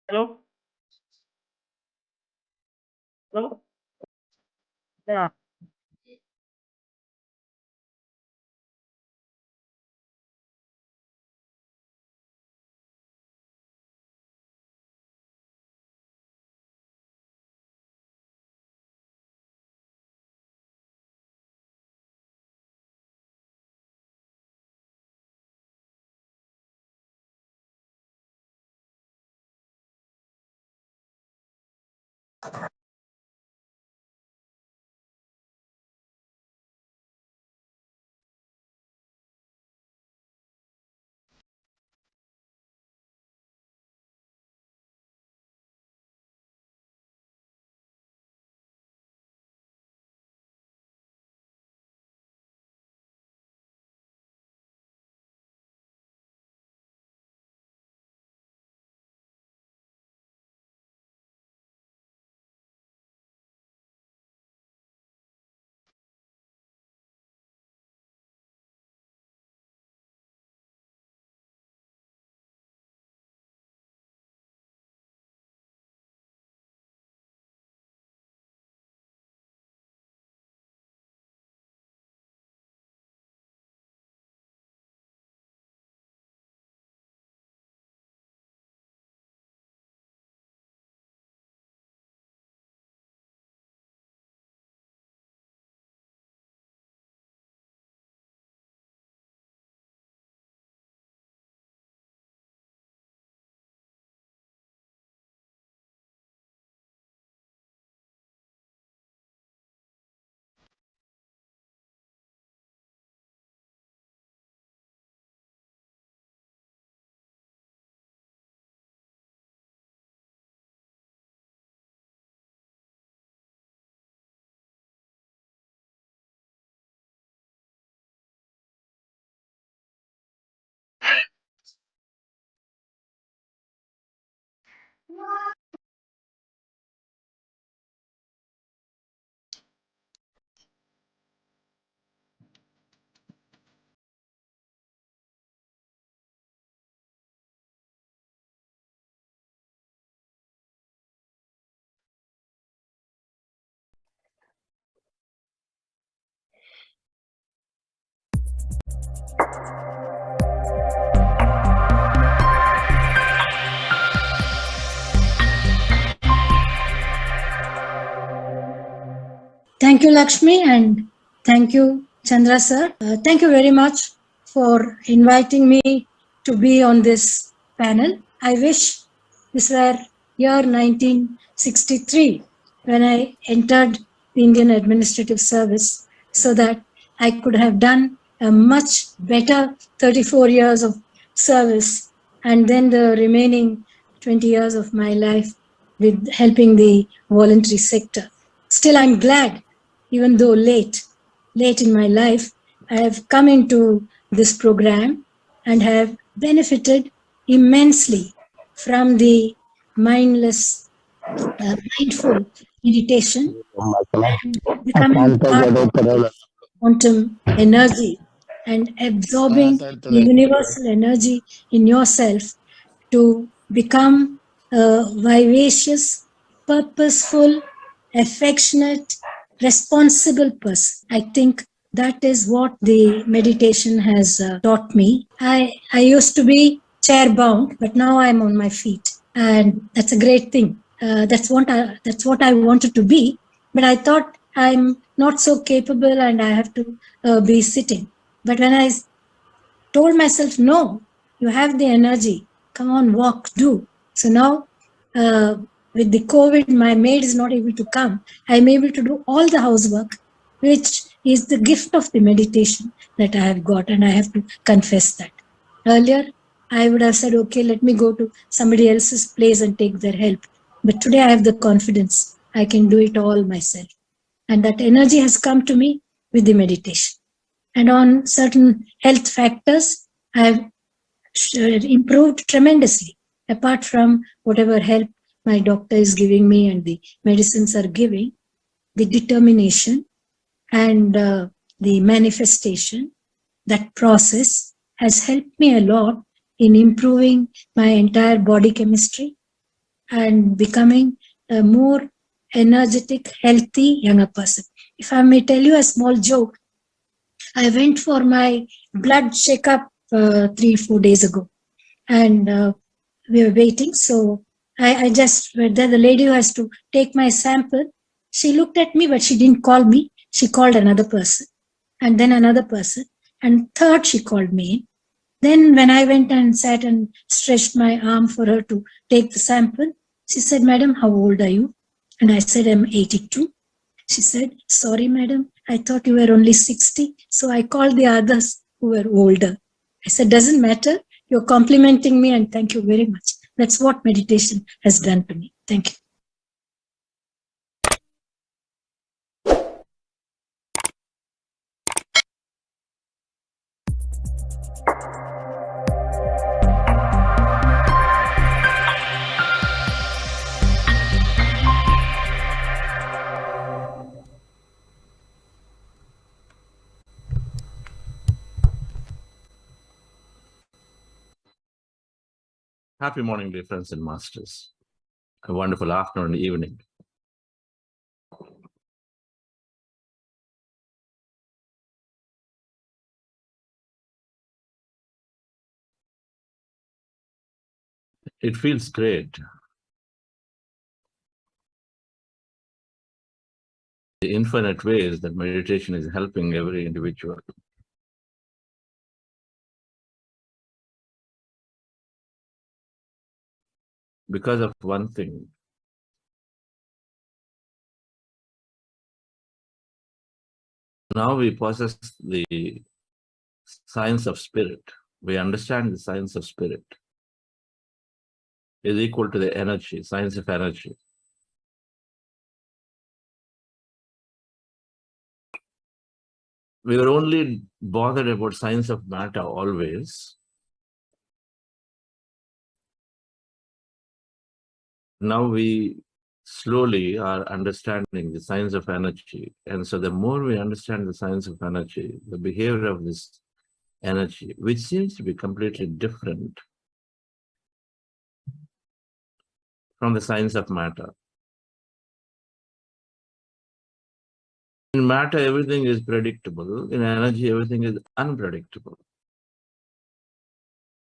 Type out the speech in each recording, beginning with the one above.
Hello? Hello? Yeah. Thank you, Lakshmi, and thank you, Chandra sir. Thank you very much for inviting me to be on this panel. I wish this were year 1963 when I entered the Indian Administrative Service, so that I could have done a much better 34 years of service, and then the remaining 20 years of my life with helping the voluntary sector. Still, I'm glad, even though late in my life, I have come into this program and have benefited immensely from the mindful meditation, and becoming part of quantum energy and absorbing the universal energy in yourself to become a vivacious, purposeful, affectionate, responsible person. I think that is what the meditation has taught me. I used to be chair bound, but now I'm on my feet, and that's a great thing. That's what I wanted to be, but I thought I'm not so capable and I have to be sitting. But when I told myself, no, you have the energy, come on, walk, do. So now, with the COVID, my maid is not able to come. I'm able to do all the housework, which is the gift of the meditation that I have got, and I have to confess that. Earlier, I would have said, okay, let me go to somebody else's place and take their help. But today I have the confidence I can do it all myself. And that energy has come to me with the meditation. And on certain health factors, I've improved tremendously. Apart from whatever help my doctor is giving me and the medicines are giving, the determination and the manifestation, that process has helped me a lot in improving my entire body chemistry, and becoming a more energetic, healthy younger person. If I may tell you a small joke, I went for my blood checkup 3-4 days ago, and we were waiting. So I just went there. The lady who has to take my sample, she looked at me, but she didn't call me. She called another person, and then another person, and third she called me. Then when I went and sat and stretched my arm for her to take the sample, she said, "Madam, how old are you?" And I said, "I'm 82." She said, "Sorry, madam, I thought you were only 60. So I called the others who were older." I said, "Doesn't matter. You're complimenting me, and thank you very much." That's what meditation has done to me. Thank you. Happy morning, dear friends and masters. A wonderful afternoon and evening. It feels great. The infinite ways that meditation is helping every individual. Because of one thing. Now we possess the science of spirit. We understand the science of spirit is equal to the energy, science of energy. We were only bothered about science of matter always. Now we slowly are understanding the science of energy. And so the more we understand the science of energy, the behavior of this energy, which seems to be completely different from the science of matter. In matter, everything is predictable. In energy, everything is unpredictable.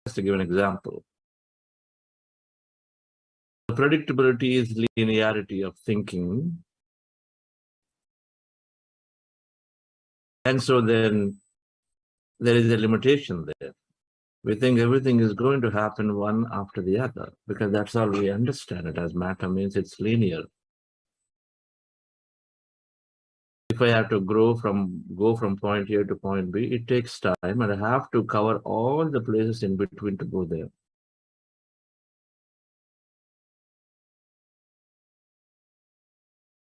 Just to give an example. The predictability is linearity of thinking. And so then there is a limitation there. We think everything is going to happen one after the other because that's all we understand it as. Matter means it's linear. If I have to go from point A to point B, it takes time and I have to cover all the places in between to go there.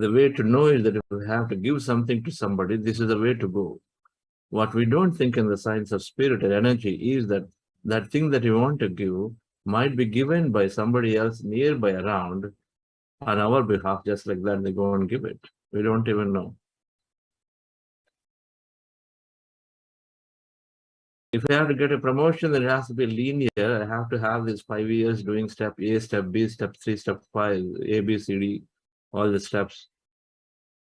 The way to know is that if we have to give something to somebody, this is the way to go. What we don't think in the science of spirit and energy is that that thing that you want to give might be given by somebody else nearby around on our behalf, just like that they go and give it. We don't even know. If I have to get a promotion, then it has to be linear. I have to have this 5 years doing step A, step B, step 3, step 5, A, B, C, D, all the steps.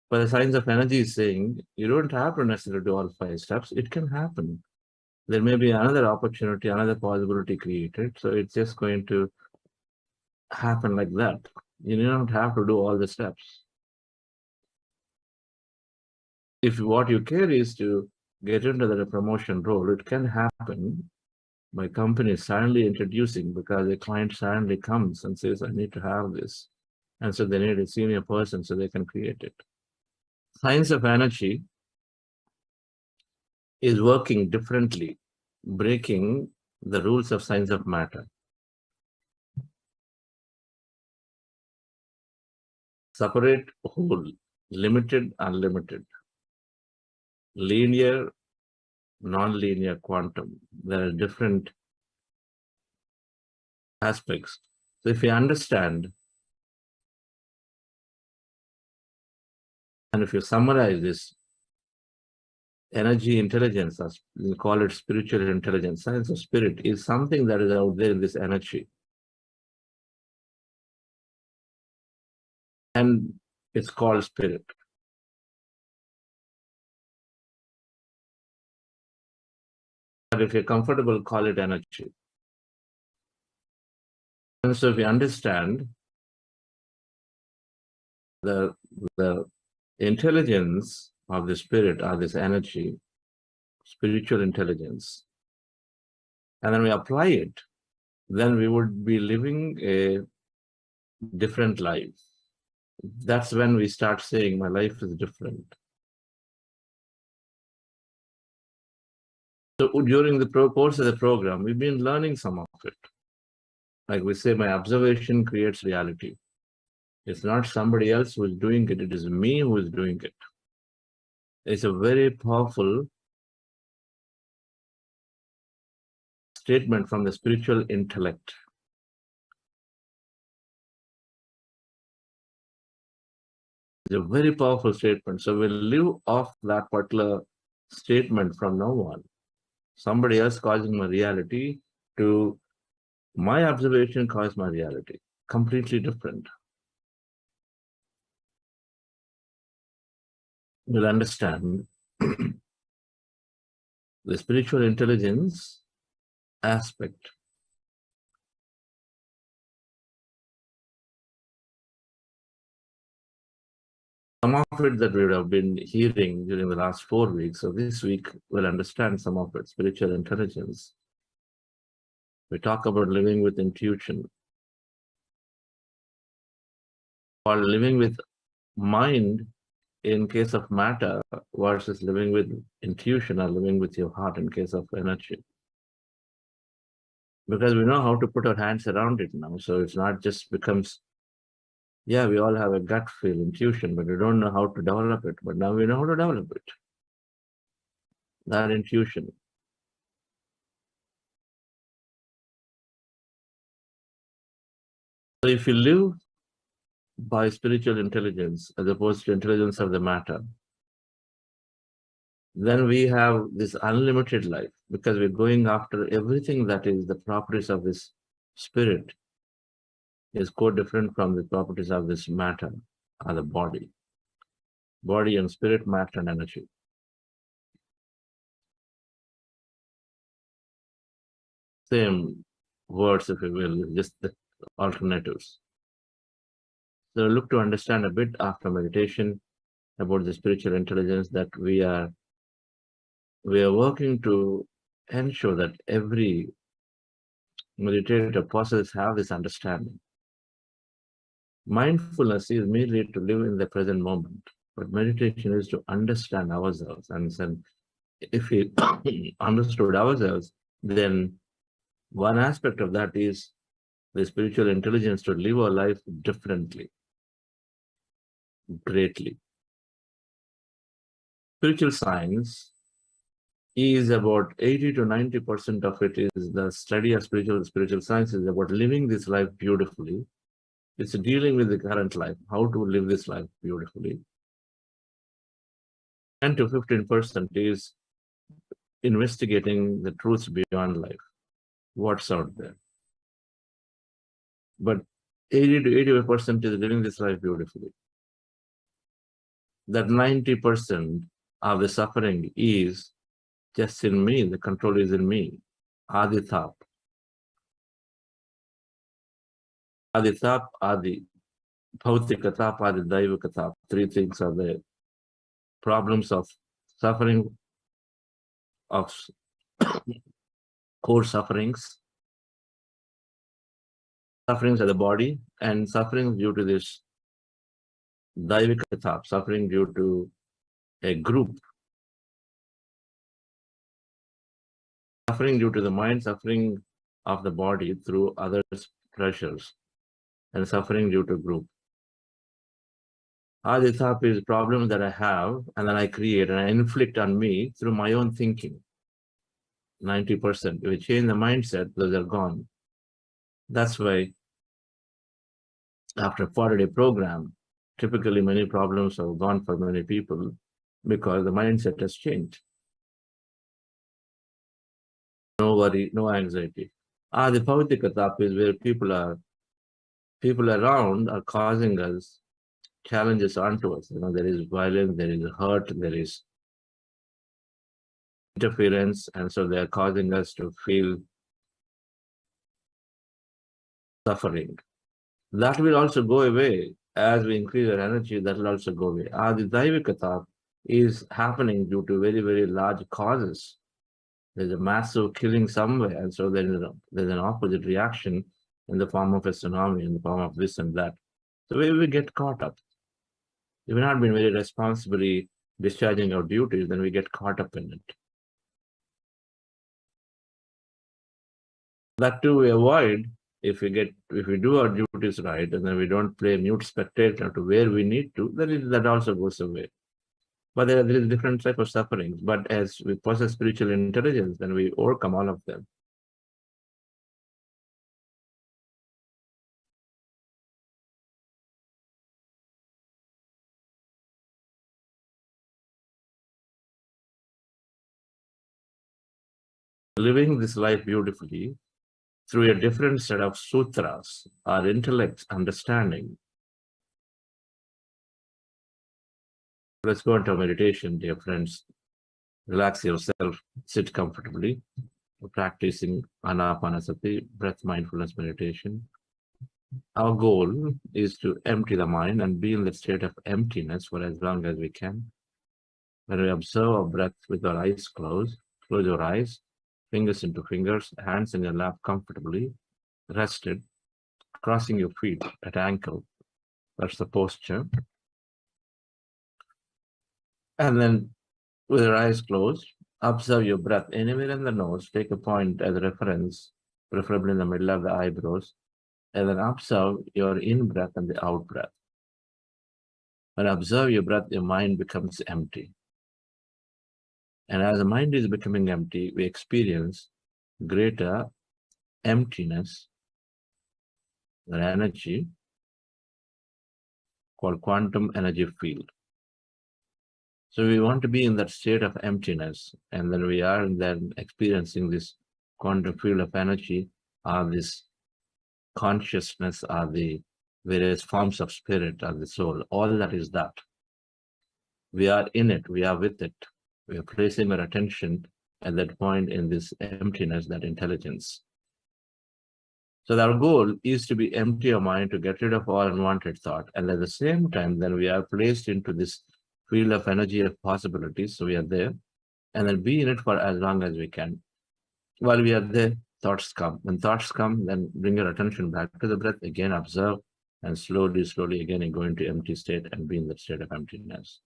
But the science of energy is saying you don't have to necessarily do all 5 steps. It can happen. There may be another opportunity, another possibility created. So it's just going to happen like that. You don't have to do all the steps. If what you care is to get into the promotion role, it can happen by companies suddenly introducing because the client suddenly comes and says, I need to have this. And so they need a senior person so they can create it. Science of energy is working differently, breaking the rules of science of matter. Separate, whole, limited, unlimited, linear, non-linear, quantum. There are different aspects. So if you understand, and if you summarize this, energy intelligence, as we call it spiritual intelligence, science of spirit, is something that is out there in this energy. and it's called spirit. But if you're comfortable, call it energy. And so if you understand the intelligence of the spirit or this energy, spiritual intelligence, and then we apply it, then we would be living a different life. That's when we start saying, my life is different. So during the course of the program, we've been learning some of it. Like we say, my observation creates reality. It's not somebody else who is doing it, it is me who is doing it. It's a very powerful statement from the spiritual intellect. It's a very powerful statement. So we'll live off that particular statement from now on. Somebody else causing my reality to my observation caused my reality. Completely different. We'll understand the spiritual intelligence aspect. Some of it that we would have been hearing during the last 4 weeks, so this week we'll understand some of it, spiritual intelligence. We talk about living with intuition, or living with mind in case of matter versus living with intuition or living with your heart in case of energy. Because we know how to put our hands around it now, so it's not just becomes, yeah, we all have a gut feel, intuition, but we don't know how to develop it. But now we know how to develop it. That intuition. So if you live by spiritual intelligence as opposed to intelligence of the matter, then we have this unlimited life because we're going after everything that is the properties of this spirit is quite different from the properties of this matter or the body. Body and spirit, matter and energy. Same words, if you will, just the alternatives. So look to understand a bit after meditation about the spiritual intelligence that we are working to ensure that every meditator possesses have this understanding. Mindfulness is merely to live in the present moment, but meditation is to understand ourselves. And if we understood ourselves, then one aspect of that is the spiritual intelligence to live our life differently, greatly. Spiritual science is about 80 to 90% of it is the study of spiritual science is about living this life beautifully. It's dealing with the current life, how to live this life beautifully. 10 to 15% is investigating the truths beyond life, what's out there. But 80 to 85% is living this life beautifully. That 90% of the suffering is just in me, the control is in me. Adithap. Adithap, Adi. Bhautikatap, Adi, Daivakatap. Three things are the problems of suffering, of core sufferings. Sufferings of the body and sufferings due to this Daivikatap, suffering due to a group. Suffering due to the mind, suffering of the body through others' pressures, and suffering due to group. Adithap is problems that I have and then I create and I inflict on me through my own thinking. 90%. If we change the mindset, those are gone. That's why after a 40-day program, typically many problems are gone for many people because the mindset has changed. No worry, no anxiety. The Bhautikatap is where people around are causing us challenges onto us. There is violence, there is hurt, there is interference, and so they are causing us to feel suffering. That will also go away as we increase our energy. That will also go away. The Daivikata is happening due to very, very large causes. There's a massive killing somewhere, and so there's an opposite reaction in the form of a tsunami, in the form of this and that. So we get caught up. If we're not being very responsibly discharging our duties, then we get caught up in it. That too we avoid if we do our duties right, and then we don't play mute spectator to where we need to, then that also goes away. But there is different type of sufferings. But as we possess spiritual intelligence, then we overcome all of them. Living this life beautifully through a different set of sutras, our intellect's understanding. Let's go into meditation, dear friends. Relax yourself, sit comfortably. We're practicing Ana-Pana-Sati, breath mindfulness meditation. Our goal is to empty the mind and be in the state of emptiness for as long as we can. When we observe our breath with our eyes closed, close your eyes, fingers into fingers, hands in your lap comfortably, rested, crossing your feet at ankle. That's the posture. And then with your eyes closed, observe your breath anywhere in the nose. Take a point as a reference, preferably in the middle of the eyebrows, and then observe your in-breath and the out-breath. When you observe your breath, your mind becomes empty. And as the mind is becoming empty, we experience greater emptiness, the energy called quantum energy field. So we want to be in that state of emptiness, and then we are then experiencing this quantum field of energy, or this consciousness, or the various forms of spirit, or the soul. All that is that. We are in it, we are with it. We are placing our attention at that point in this emptiness, that intelligence. So our goal is to be empty of mind, to get rid of all unwanted thought. And at the same time, then we are placed into this field of energy of possibilities. So we are there, and then be in it for as long as we can. While we are there, thoughts come. When thoughts come, then bring your attention back to the breath, again observe, and slowly again go into empty state and be in that state of emptiness.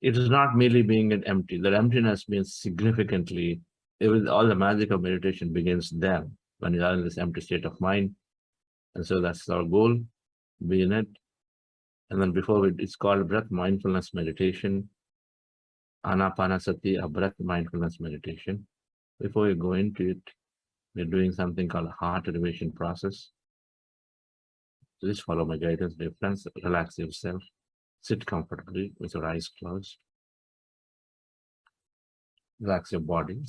It is not merely being an empty. That emptiness means significantly, all the magic of meditation begins then, when you are in this empty state of mind. And so that's our goal, be in it. And then it's called breath mindfulness meditation, Ana-Pana-Sati, a breath mindfulness meditation. Before we go into it, we're doing something called heart elevation process. So just follow my guidance, dear friends. Relax yourself. Sit comfortably with your eyes closed. Relax your body.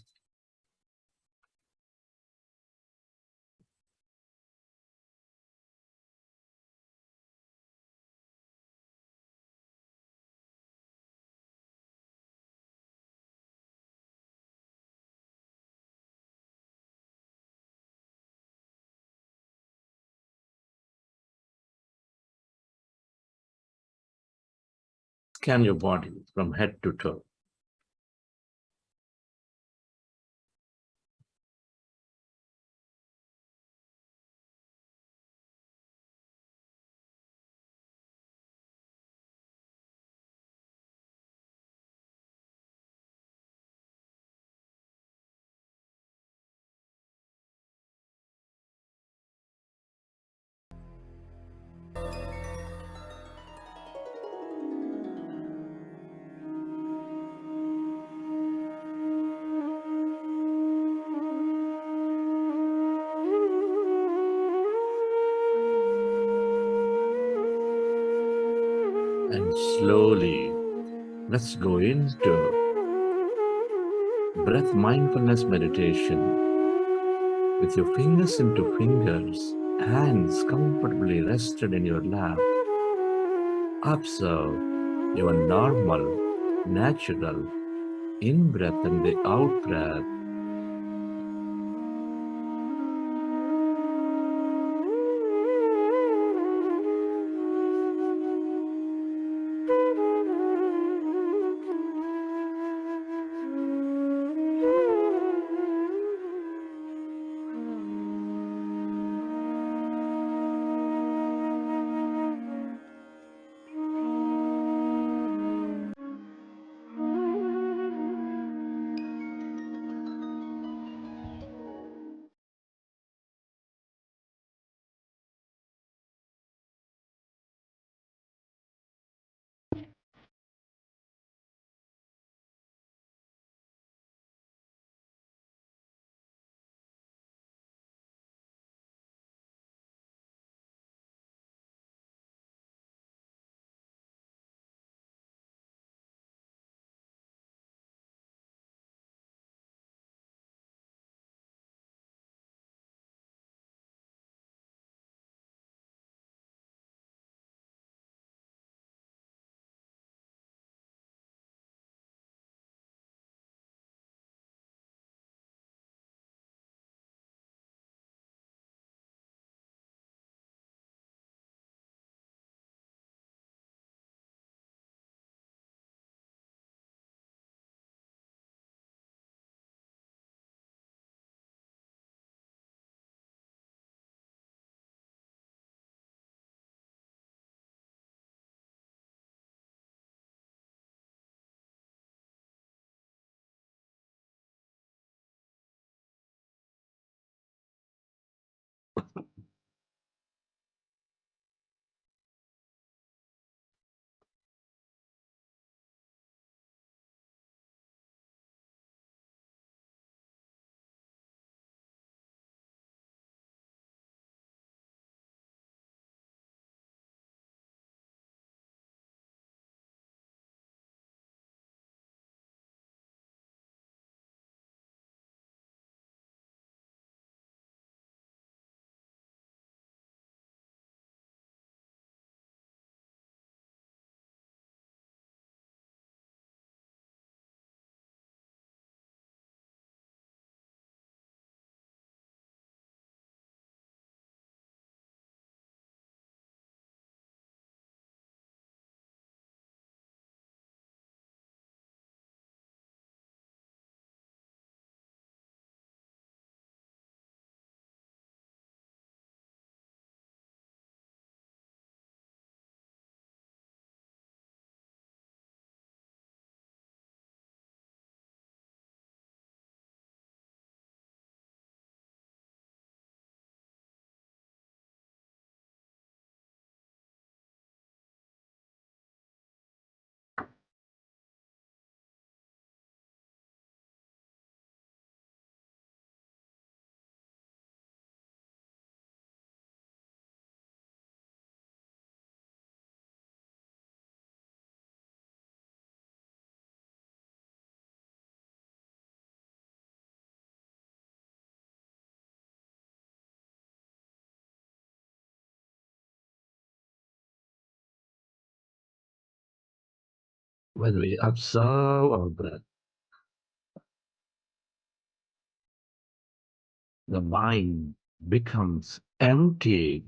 Scan your body from head to toe. And slowly, let's go into breath mindfulness meditation with your fingers into fingers, hands comfortably rested in your lap. Observe your normal, natural in-breath and the out-breath. When we observe our breath, the mind becomes empty.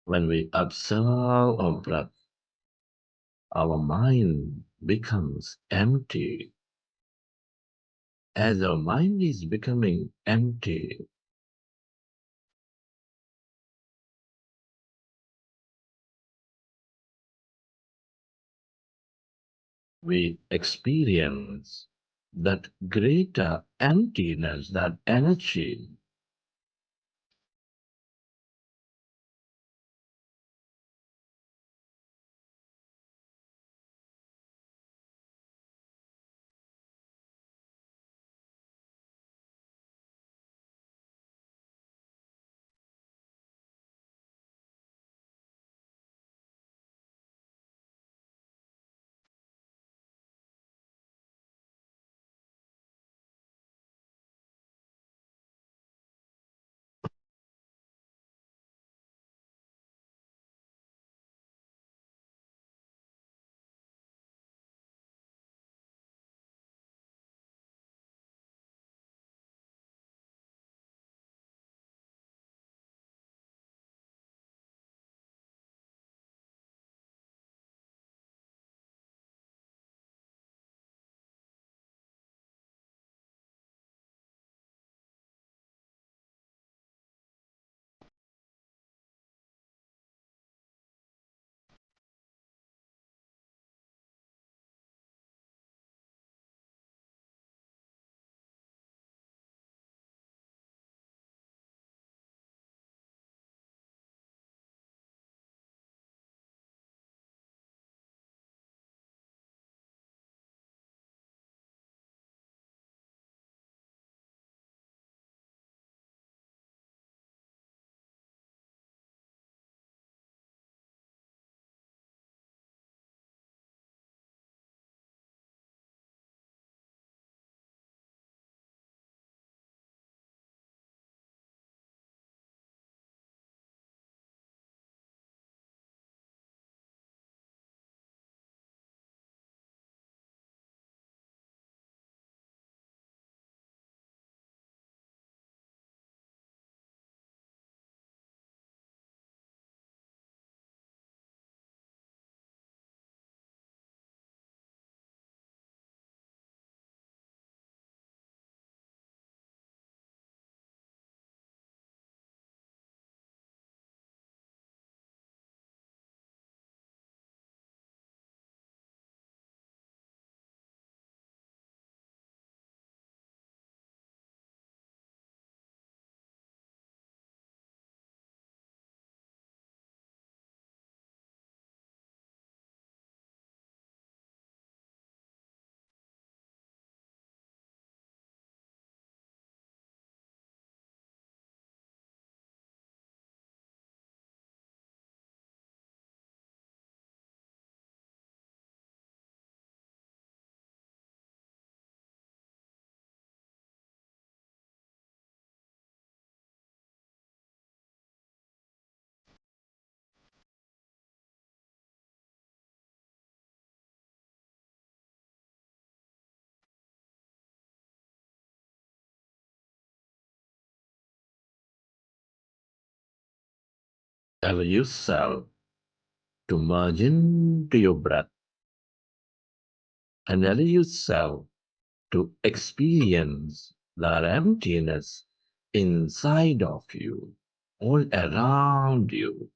When we observe our breath, our mind becomes empty. As our mind is becoming empty, we experience that greater emptiness, that energy. Allow yourself to merge into your breath and allow yourself to experience that emptiness inside of you, all around you.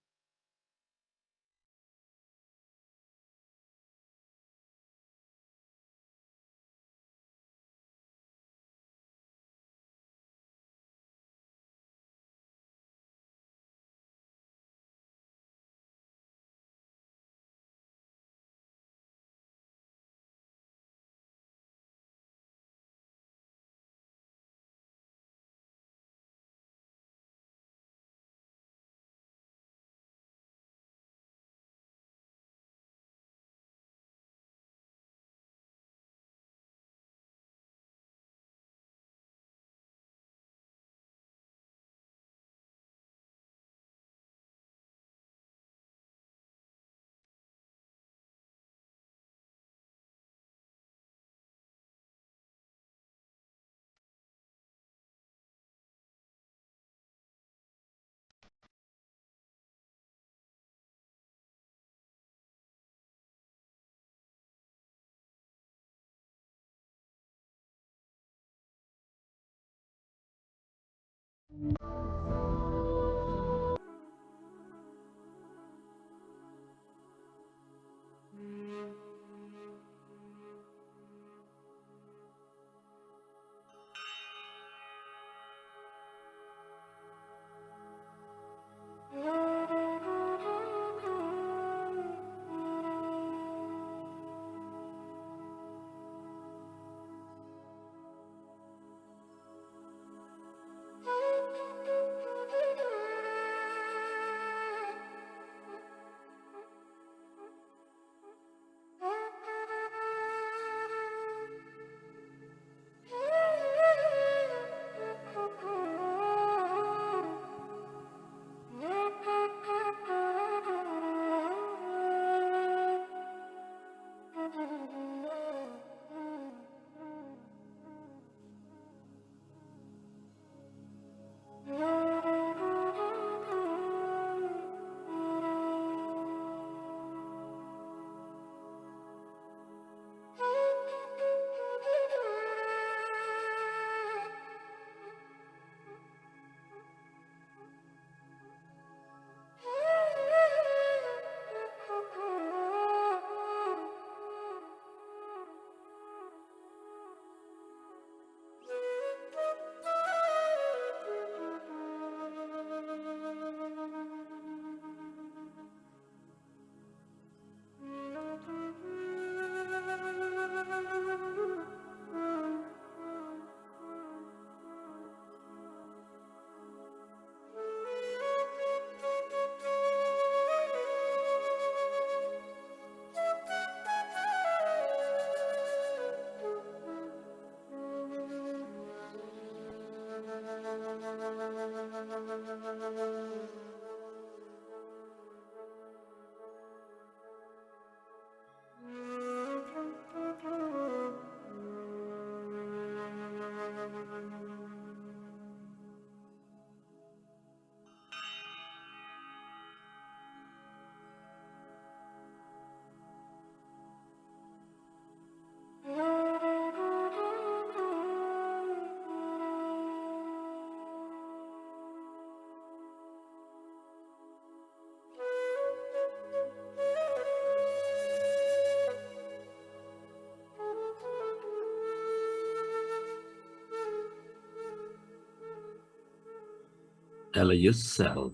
Allow yourself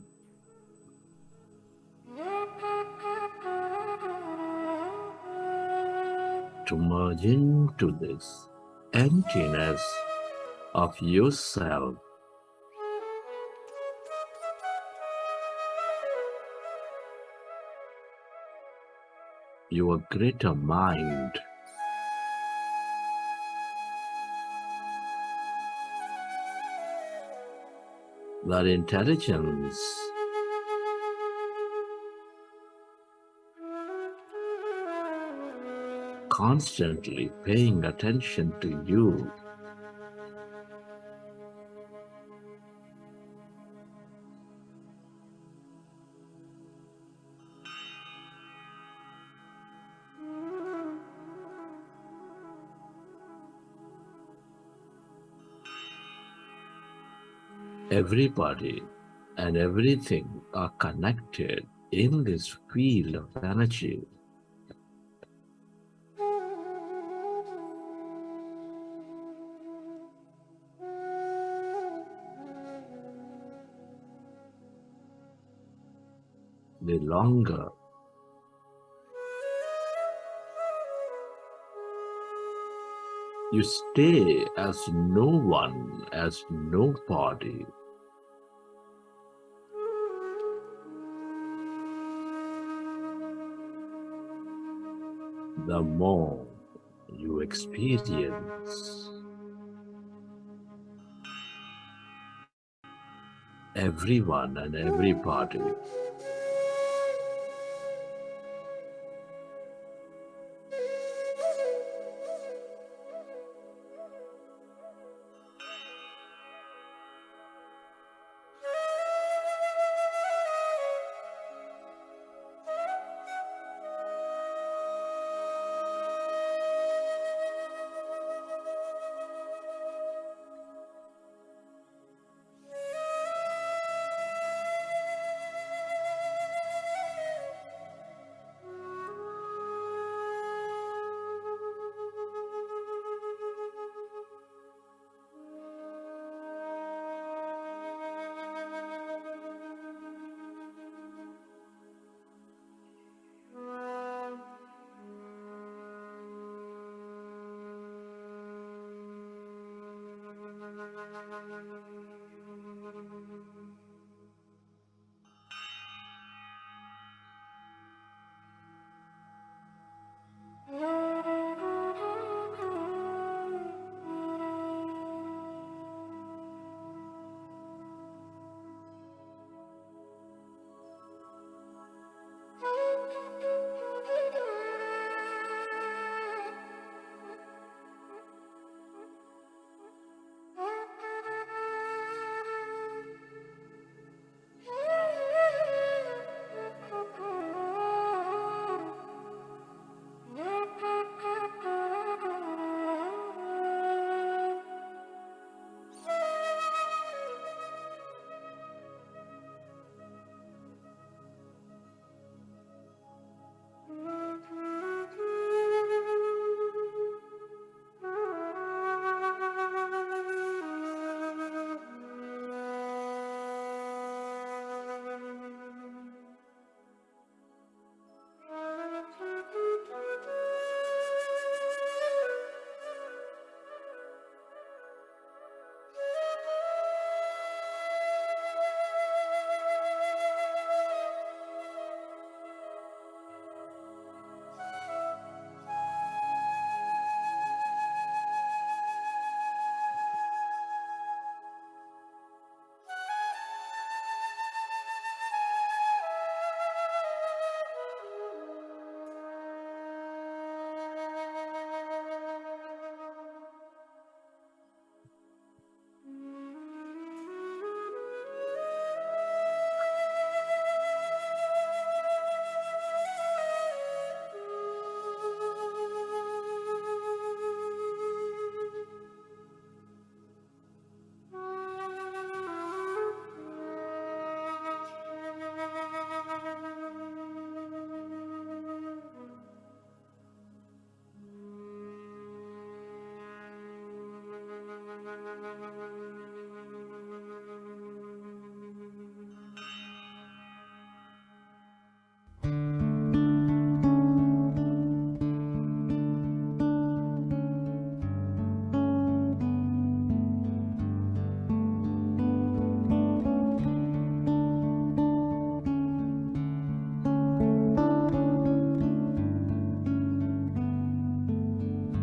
to merge into this emptiness of yourself, your greater mind, that intelligence constantly paying attention to you. Everybody and everything are connected in this field of energy. The longer you stay as no one, as nobody, the more you experience everyone and everybody.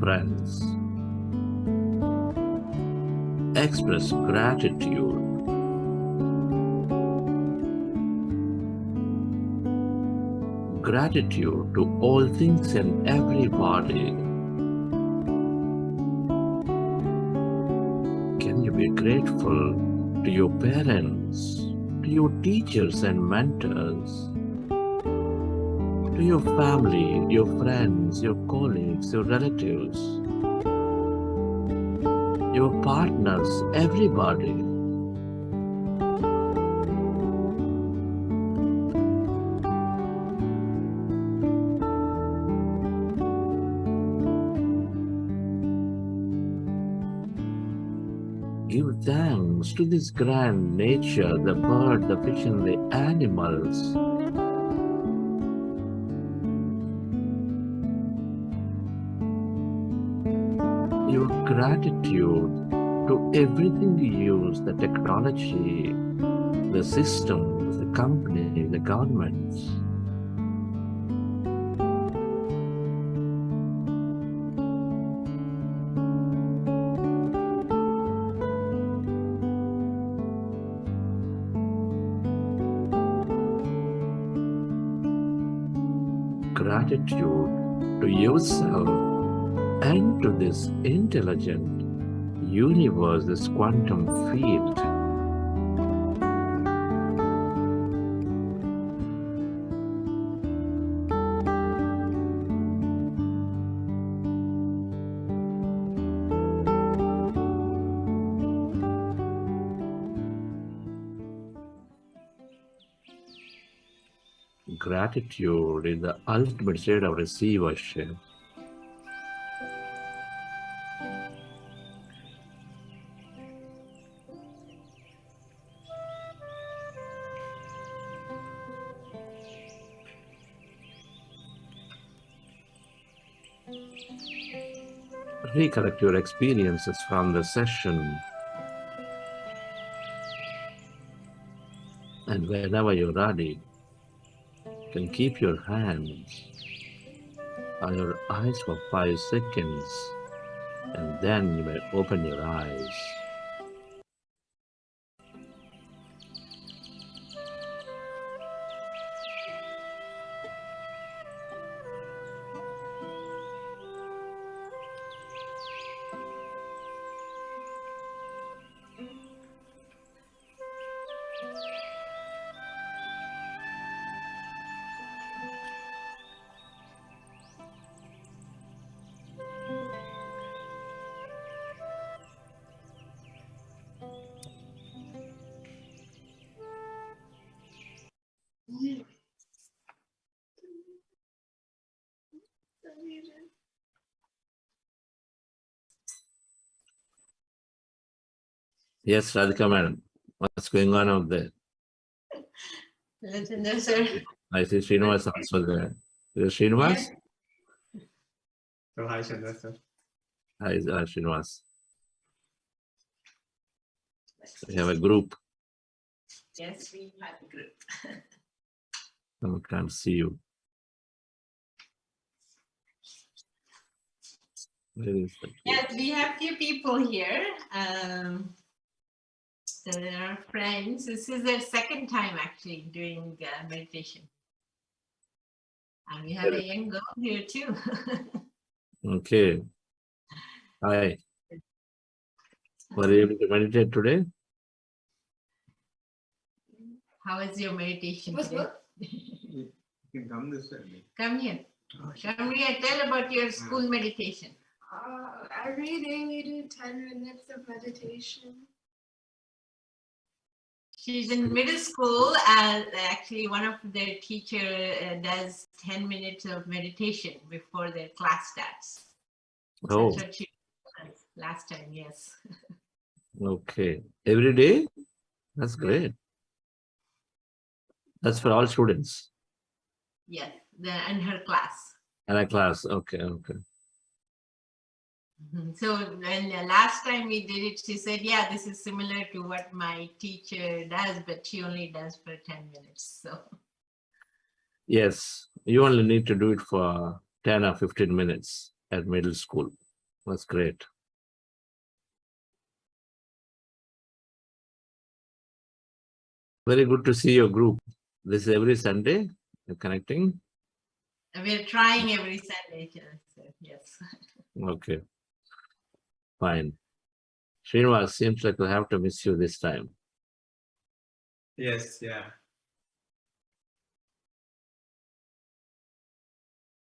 Friends, express gratitude. Gratitude to all things and everybody. Can you be grateful to your parents, to your teachers and mentors, to your family, your friends, your colleagues, your relatives, your partners, everybody? Give thanks to this grand nature, the bird, the fish, and the animals. Your gratitude to everything you use, the technology, the systems, the company, the governments. Gratitude to yourself and to this intelligent universe, this quantum field. Gratitude is the ultimate state of receivership. Recollect your experiences from the session, and whenever you're ready, you can keep your hands on your eyes for 5 seconds, and then you may open your eyes. Yes, Radhika madam, what's going on out there? Legendary, sir. I see Srinivas also there. Is it Srinivas? Yeah. So hi, Chandra, sir. Hi, Srinivas. We have a group. Yes, we have a group. I can't see you. Where is that? Yes, we have few people here. There are friends. This is their second time actually doing meditation. And we have a young girl here too. Okay. Hi. Were you able to meditate today? How is your meditation today? You can come this way. Come here. Shamriya, tell about your school meditation. Every day we do 10 minutes of meditation. She's in middle school, and actually one of their teacher does 10 minutes of meditation before their class starts. Oh, That's what she did last time, yes. Okay. Every day? That's great. That's for all students. Yes, and her class. And a class. Okay, okay. So when last time we did it, she said, yeah, this is similar to what my teacher does, but she only does for 10 minutes. So Yes, you only need to do it for 10 or 15 minutes at middle school. That's great. Very good to see your group. This is every Sunday, you're connecting? we're trying every Sunday. So yes. Okay, fine. Srinivas, seems like we'll have to miss you this time. Yes, yeah.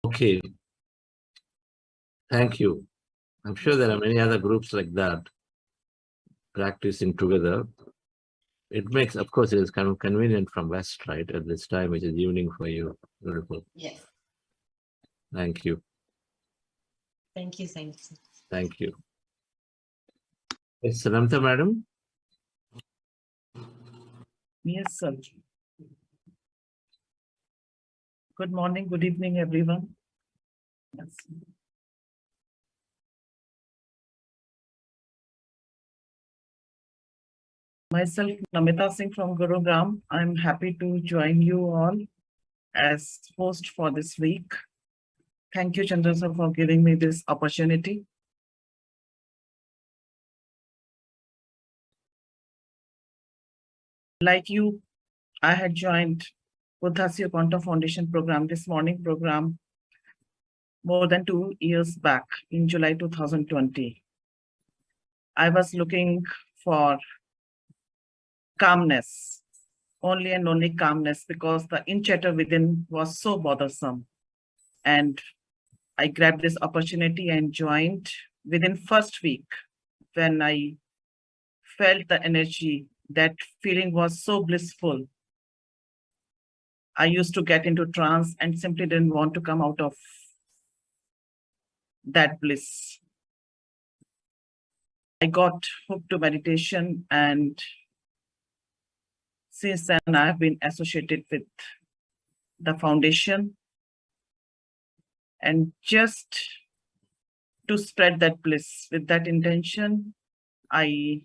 Okay. Thank you. I'm sure there are many other groups like that practicing together. It makes, of course, it is kind of convenient from West, right? At this time, which is evening for you. Beautiful. Yes. Thank you. Thank you. Thank you. Thank you. Yes, Sanamta, madam. Yes, sir. Good morning, good evening, everyone. Yes. Myself, Namita Singh from Gurugram. I'm happy to join you all as host for this week. Thank you, Chandra sir, for giving me this opportunity. Like you, I had joined Buddhasya Quanta Foundation program, this morning program, more than 2 years back in July 2020. I was looking for calmness, only and only calmness, because the in-chatter within was so bothersome. And I grabbed this opportunity and joined within first week. When I felt the energy, that feeling was so blissful. I used to get into trance and simply didn't want to come out of that bliss. I got hooked to meditation, and since then I've been associated with the foundation. And just to spread that bliss with that intention, I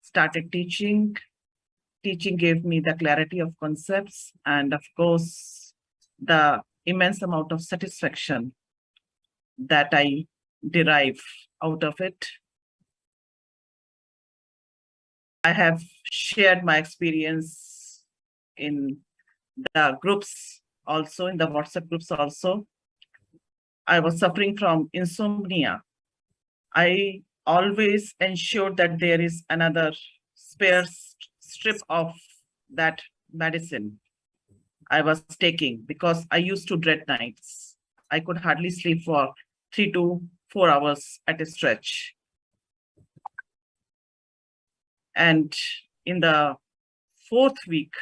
started teaching. Teaching gave me the clarity of concepts and, of course, the immense amount of satisfaction that I derive out of it. I have shared my experience in the groups also, in the WhatsApp groups also. I was suffering from insomnia. I always ensured that there is another spare strip of that medicine I was taking, because I used to dread nights. I could hardly sleep for 3 to 4 hours at a stretch. And in the fourth week,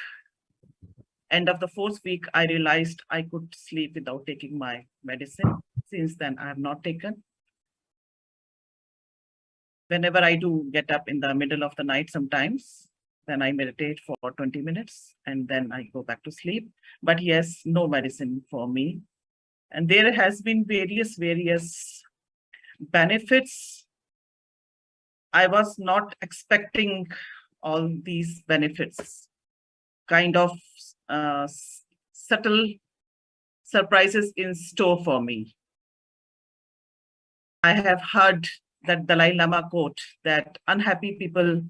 end of the fourth week, I realized I could sleep without taking my medicine. Since then, I have not taken. Whenever I do get up in the middle of the night sometimes, then I meditate for 20 minutes and then I go back to sleep. But yes, no medicine for me. And there has been various benefits. I was not expecting all these benefits, kind of subtle surprises in store for me. I have heard that Dalai Lama quote that happy people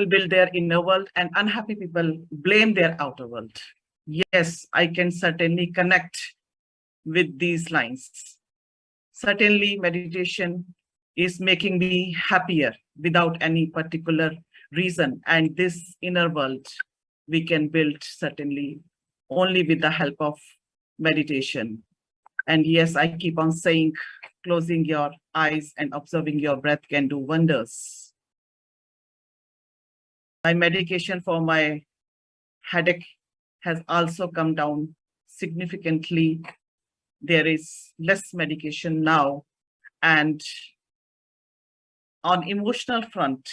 build their inner world and unhappy people blame their outer world. Yes, I can certainly connect with these lines. Certainly, meditation is making me happier without any particular reason. And this inner world we can build certainly only with the help of meditation. And yes, I keep on saying, closing your eyes and observing your breath can do wonders. My medication for my headache has also come down significantly. There is less medication now, and on emotional front,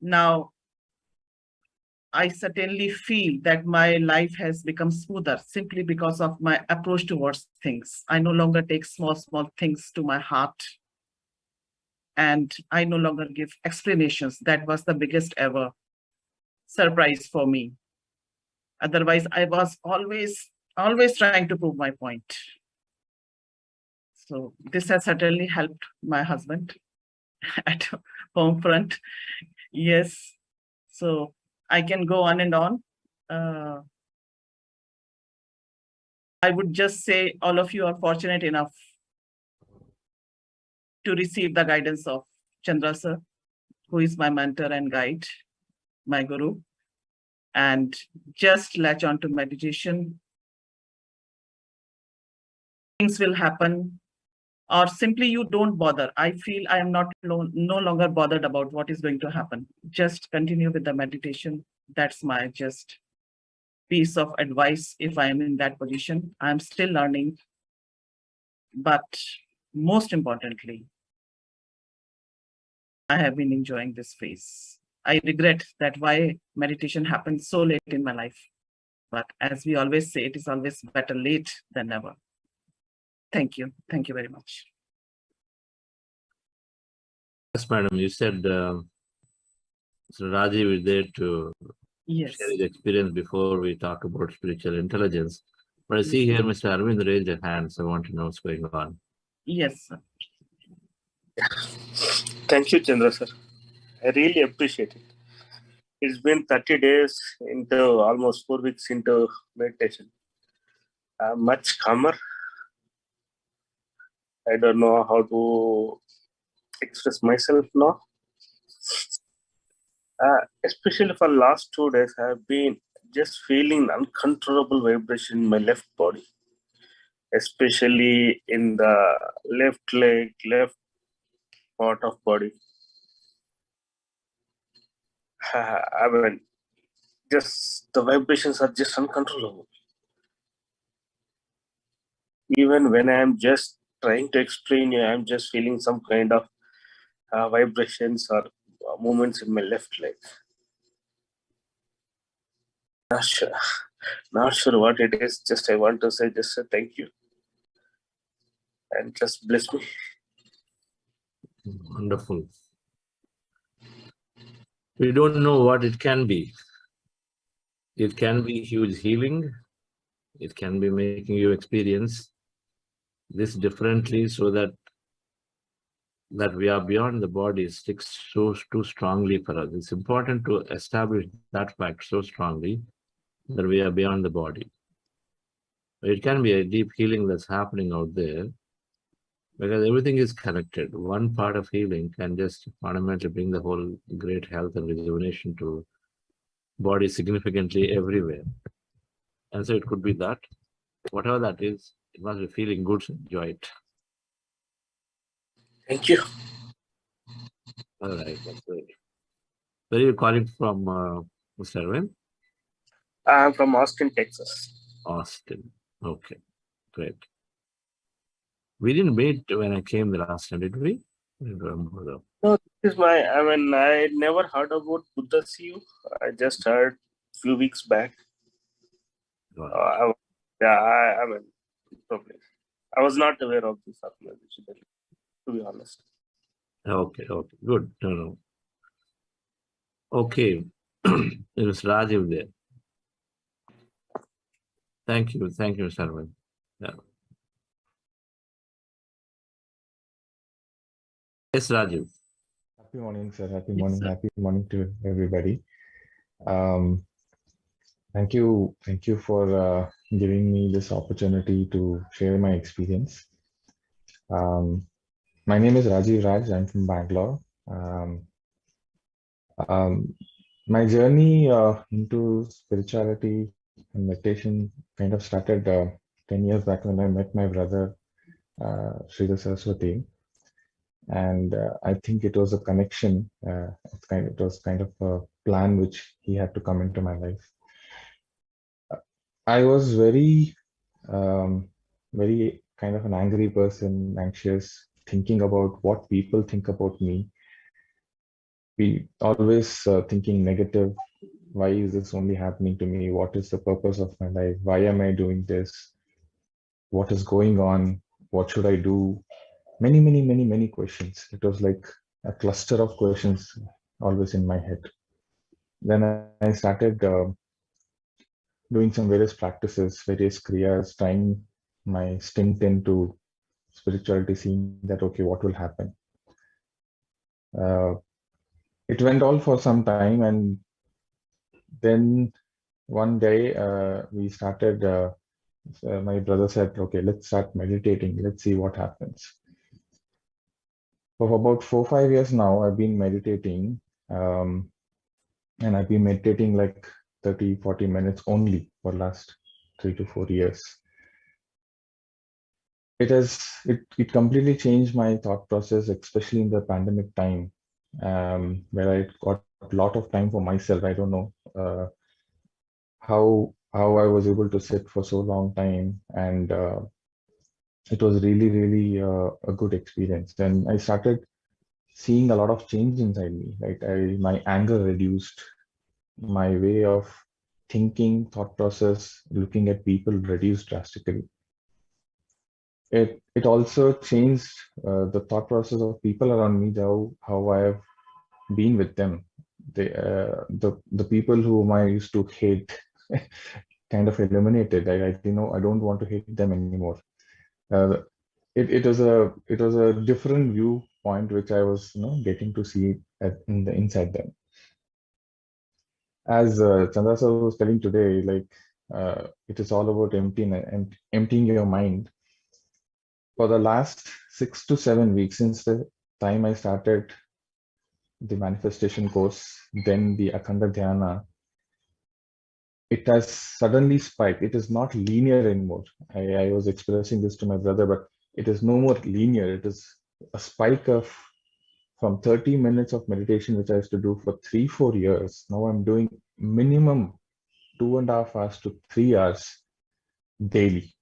now I certainly feel that my life has become smoother simply because of my approach towards things. I no longer take small things to my heart, and I no longer give explanations. That was the biggest ever surprise for me. Otherwise, I was always trying to prove my point. So this has certainly helped my husband at home front. Yes. So I can go on and on. I would just say all of you are fortunate enough to receive the guidance of Chandra sir, who is my mentor and guide, my guru, and just latch on to meditation. Things will happen, or simply you don't bother. I feel I am no longer bothered about what is going to happen. Just continue with the meditation. That's my just piece of advice if I am in that position. I'm still learning, but most importantly, I have been enjoying this phase. I regret that why meditation happened so late in my life. But as we always say, it is always better late than never. Thank you. Thank you very much. Yes, madam. You said Mr. Rajiv is there to share his experience before we talk about spiritual intelligence. But I see here Mr. Arvind raised a hand, so I want to know what's going on. Yes, sir. Thank you, Chandra sir. I really appreciate it. It's been 30 days into almost 4 weeks into meditation. I'm much calmer. I don't know how to express myself now. Especially for last 2 days, I've been just feeling uncontrollable vibration in my left body, especially in the left leg, left part of body. I mean, just the vibrations are just uncontrollable. Even when I'm just trying to explain you, I'm just feeling some kind of vibrations or movements in my left leg. Not sure what it is. Just I want to say just a thank you and just bless me. Wonderful. We don't know what it can be. It can be huge healing. It can be making you experience this differently so that we are beyond the body sticks too strongly for us. It's important to establish that fact so strongly that we are beyond the body. It can be a deep healing that's happening out there because everything is connected. One part of healing can just fundamentally bring the whole great health and rejuvenation to body significantly everywhere. And so it could be that, whatever that is, it must be feeling good, so enjoy it. Thank you. All right, that's great. Where are you calling from, Mr. Arvind? I'm from Austin, Texas. Austin. Okay, great. We didn't meet when I came the last time, did we? I don't remember though. No, this is I never heard about Buddha CU. I just heard a few weeks back. Right. Probably. I was not aware of this organization, to be honest. Okay, good. No. Okay, it was Rajiv there. Thank you, Mr. Arvind. Yeah. Yes, Rajiv. Happy morning, sir. Happy morning. Happy morning to everybody. Thank you for giving me this opportunity to share my experience. My name is Rajiv Raj. I'm from Bangalore. My journey into spirituality and meditation kind of started 10 years back when I met my brother, Sridhar Saraswati. And I think it was a connection. It was kind of a plan which he had to come into my life. I was very kind of an angry person, anxious, thinking about what people think about me. We always thinking negative. Why is this only happening to me? What is the purpose of my life? Why am I doing this? What is going on? What should I do? Many questions. It was like a cluster of questions always in my head. Then I started doing some various practices, various kriyas, trying my stint into spirituality, seeing that, okay, what will happen? It went all for some time, and then one day we started, my brother said, okay, let's start meditating. Let's see what happens. For about 4-5 years now, I've been meditating, and I've been meditating like 30-40 minutes only for last 3 to 4 years. It completely changed my thought process, especially in the pandemic time, where I got a lot of time for myself. I don't know how I was able to sit for so long time, and it was really a good experience. And I started seeing a lot of change inside me. Like my anger reduced, my way of thinking, thought process, looking at people reduced drastically. It also changed the thought process of people around me, how I have been with them. The people whom I used to hate kind of eliminated. I don't want to hate them anymore. It was a different viewpoint which I was getting to see inside them. As Chandra sir was telling today, like it is all about emptying your mind. For the last 6 to 7 weeks, since the time I started the manifestation course, then the Akhanda Dhyana, it has suddenly spiked. It is not linear anymore. I was expressing this to my brother, but it is no more linear. It is a spike of from 30 minutes of meditation, which I used to do for 3-4 years. Now I'm doing minimum 2.5 hours to 3 hours daily.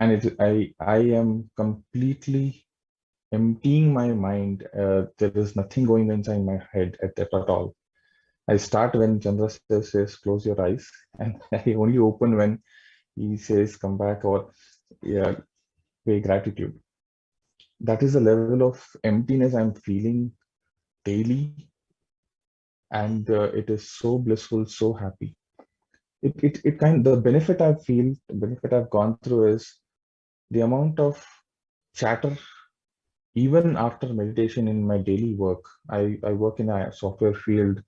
And I am completely emptying my mind. There is nothing going inside my head at all. I start when Chandra says close your eyes, and I only open when he says come back or pay gratitude. That is the level of emptiness I'm feeling daily, and it is so blissful, so happy. The benefit the benefit I've gone through is the amount of chatter. Even after meditation in my daily work, I work in a software field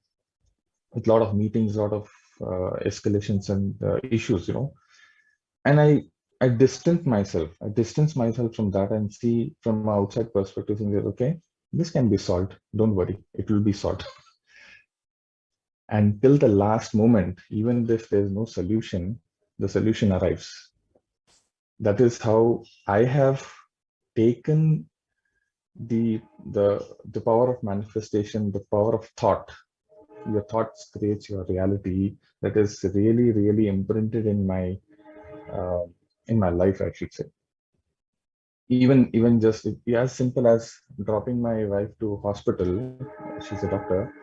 with a lot of meetings, a lot of escalations and issues, and I distance myself from that and see from an outside perspective, saying that, okay, this can be solved. Don't worry, it will be solved. Until the last moment, even if there's no solution, the solution arrives. That is how I have taken the power of manifestation, the power of thought. Your thoughts create your reality. That is really imprinted in my life, I should say. Even just as simple as dropping my wife to hospital. She's a doctor,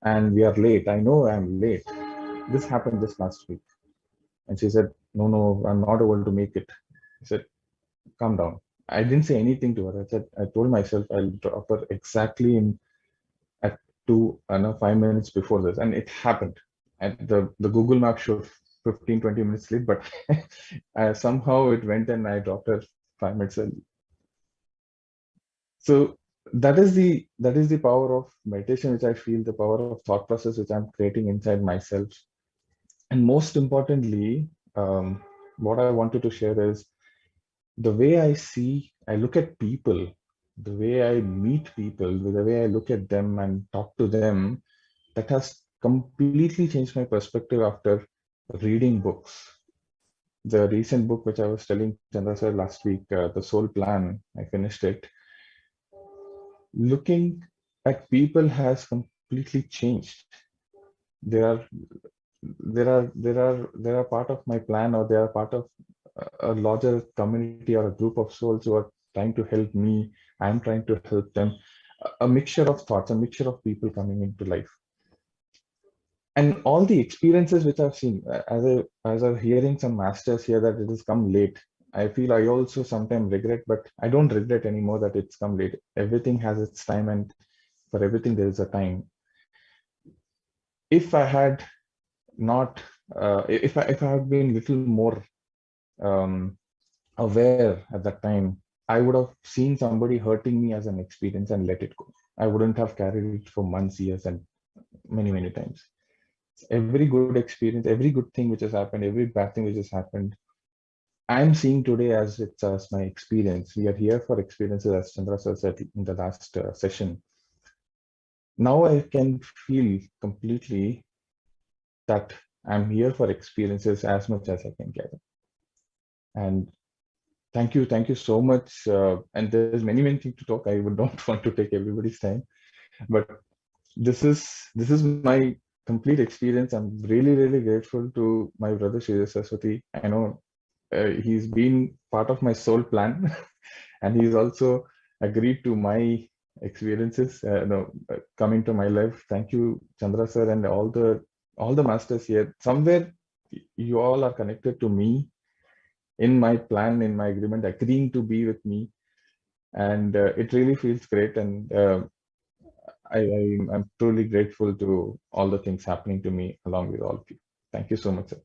and we are late. I know I'm late. This happened just last week, and she said, "No, I'm not able to make it." I said, "Calm down." I didn't say anything to her. I told myself I'll drop her exactly at 5 minutes before this, and it happened. And the Google Map showed 15-20 minutes late, but somehow it went and I dropped her 5 minutes early. So that is the power of meditation, which I feel, the power of thought process which I'm creating inside myself. And most importantly, what I wanted to share is the way I look at people, the way I meet people, the way I look at them and talk to them, that has completely changed my perspective after reading books. The recent book which I was telling Chandra sir last week, The Soul Plan, I finished it. Looking at people has completely changed. They are part of my plan, or they are part of a larger community or a group of souls who are trying to help me. I'm trying to help them. A mixture of thoughts, a mixture of people coming into life. And all the experiences which I've seen, as I'm hearing some masters here that it has come late, I feel I also sometimes regret, but I don't regret anymore that it's come late. Everything has its time, and for everything there is a time. If I had not, if I had been little more aware at that time, I would have seen somebody hurting me as an experience and let it go. I wouldn't have carried it for months, years, and many times. Every good experience, every good thing which has happened, every bad thing which has happened, I'm seeing today as it's as my experience. We are here for experiences, as Chandra sir said in the last session. Now I can feel completely that I'm here for experiences as much as I can gather. And thank you so much. And there's many things to talk. I would not want to take everybody's time, but this is my complete experience. I'm really grateful to my brother Shri Saraswati. I know he's been part of my soul plan, and he's also agreed to my experiences coming to my life. Thank you, Chandra sir, and all the masters here. Somewhere you all are connected to me in my plan, in my agreement, agreeing to be with me, and it really feels great. And I'm truly grateful to all the things happening to me along with all of you. Thank you so much, sir.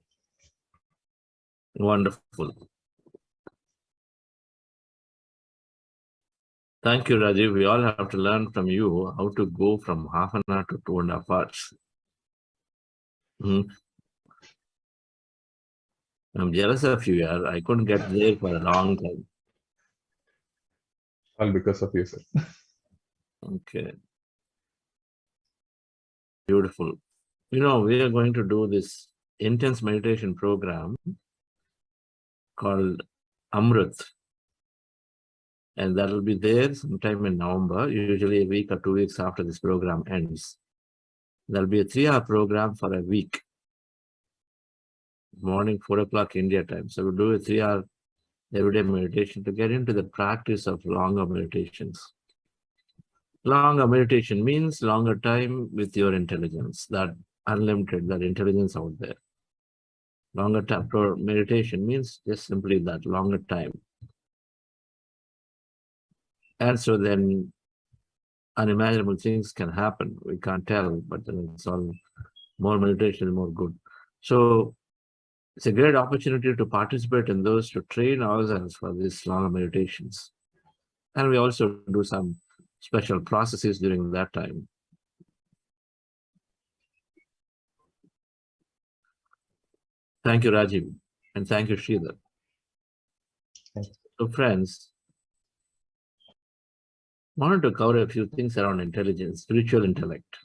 Wonderful. Thank you, Rajiv. We all have to learn from you how to go from half an hour to 2.5 hours. I'm jealous of you, yaar. I couldn't get there for a long time. All because of you, sir. Okay. Beautiful. You know, we are going to do this intense meditation program called Amrit. And that will be there sometime in November, usually a week or 2 weeks after this program ends. There'll be a 3-hour program for a week. Morning, 4 o'clock India time. So we'll do a 3-hour everyday meditation to get into the practice of longer meditations. Longer meditation means longer time with your intelligence, that unlimited, that intelligence out there. Longer time for meditation means just simply that, longer time. And so then unimaginable things can happen. We can't tell, but then it's all more meditation, more good. So it's a great opportunity to participate in those, to train ourselves for these longer meditations. And we also do some special processes during that time. Thank you, Rajiv, and thank you, Sridhar. So friends, wanted to cover a few things around intelligence, spiritual intellect,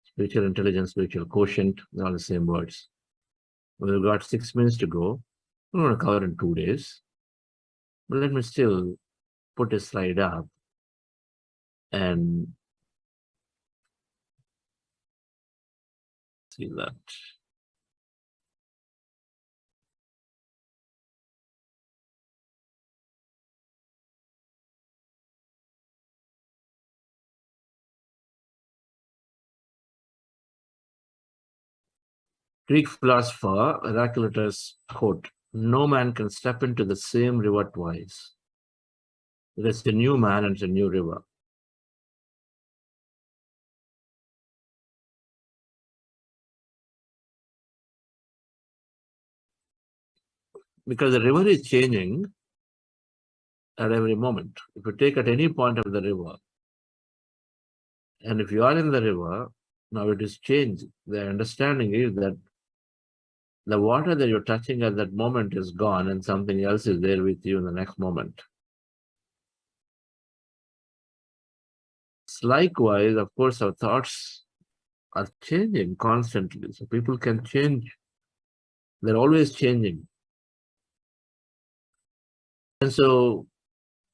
spiritual intelligence, spiritual quotient, they're all the same words. We've got 6 minutes to go. We're going to cover in 2 days. But let me still put a slide up and see that. Greek philosopher Heraclitus quote, "No man can step into the same river twice. There's a new man and it's a new river." Because the river is changing at every moment. If you take at any point of the river, and if you are in the river, now it is changed. The understanding is that the water that you're touching at that moment is gone and something else is there with you in the next moment. Likewise, of course, our thoughts are changing constantly. So people can change. They're always changing. And so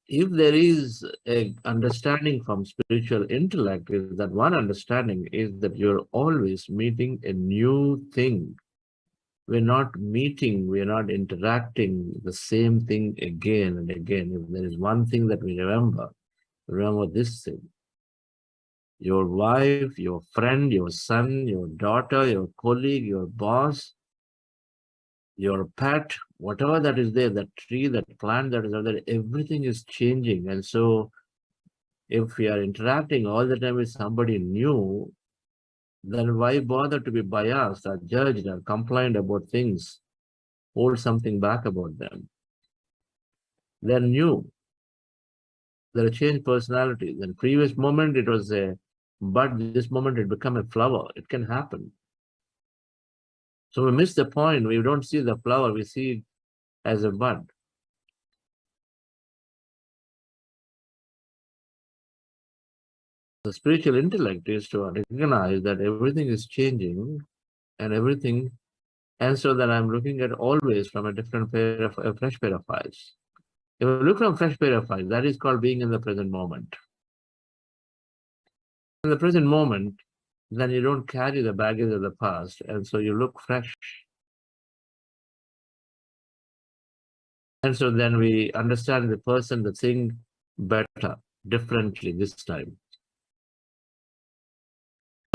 if there is an understanding from spiritual intellect, is that one understanding is that you're always meeting a new thing. we're not meeting, we're not interacting the same thing again and again. If there is one thing that we remember this thing. Your wife, your friend, your son, your daughter, your colleague, your boss, your pet, whatever that is there, that tree, that plant that is there, everything is changing. And so if we are interacting all the time with somebody new, then why bother to be biased or judged or complained about things, hold something back about them? They're new. They're a changed personality. Then previous moment it was a bud, this moment it become a flower. It can happen. So we miss the point. We don't see the flower, we see it as a bud. The spiritual intellect is to recognize that everything is changing and everything, and so that I'm looking at always from a different pair of a fresh pair of eyes. If you look from fresh pair of eyes, that is called being in the present moment. In the present moment, then you don't carry the baggage of the past, and so you look fresh. And so then we understand the person, the thing better, differently this time.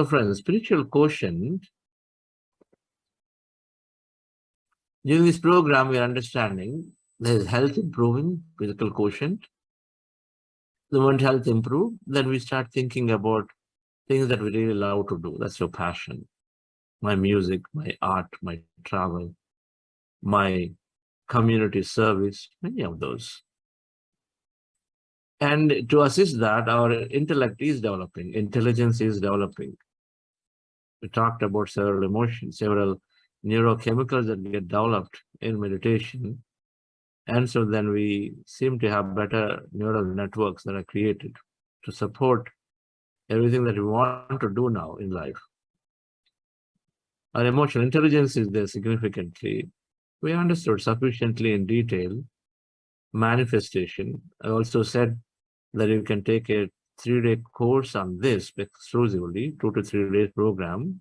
So friends, spiritual quotient, during this program we are understanding there is health improving, physical quotient. The moment health improve, then we start thinking about things that we really love to do. That's your passion. My music, my art, my travel, my community service, many of those. And to assist that, our intellect is developing, intelligence is developing. We talked about several emotions, several neurochemicals that get developed in meditation. And so then we seem to have better neural networks that are created to support everything that we want to do now in life. Our emotional intelligence is there significantly. We understood sufficiently in detail manifestation. I also said that you can take a 3-day course on this exclusively, 2 to 3 days program.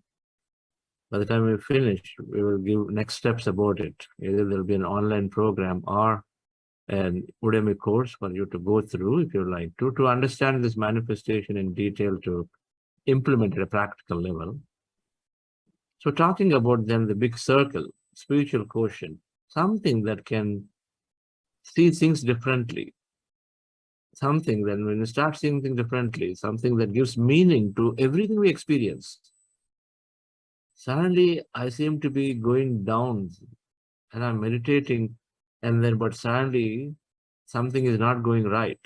By the time we finish, we will give next steps about it. Either there'll be an online program or an Udemy course for you to go through if you like to understand this manifestation in detail, to implement at a practical level. So talking about then the big circle, spiritual quotient, something that can see things differently, something that when you start seeing things differently, something that gives meaning to everything we experience. Suddenly I seem to be going down and I'm meditating, and then but suddenly something is not going right.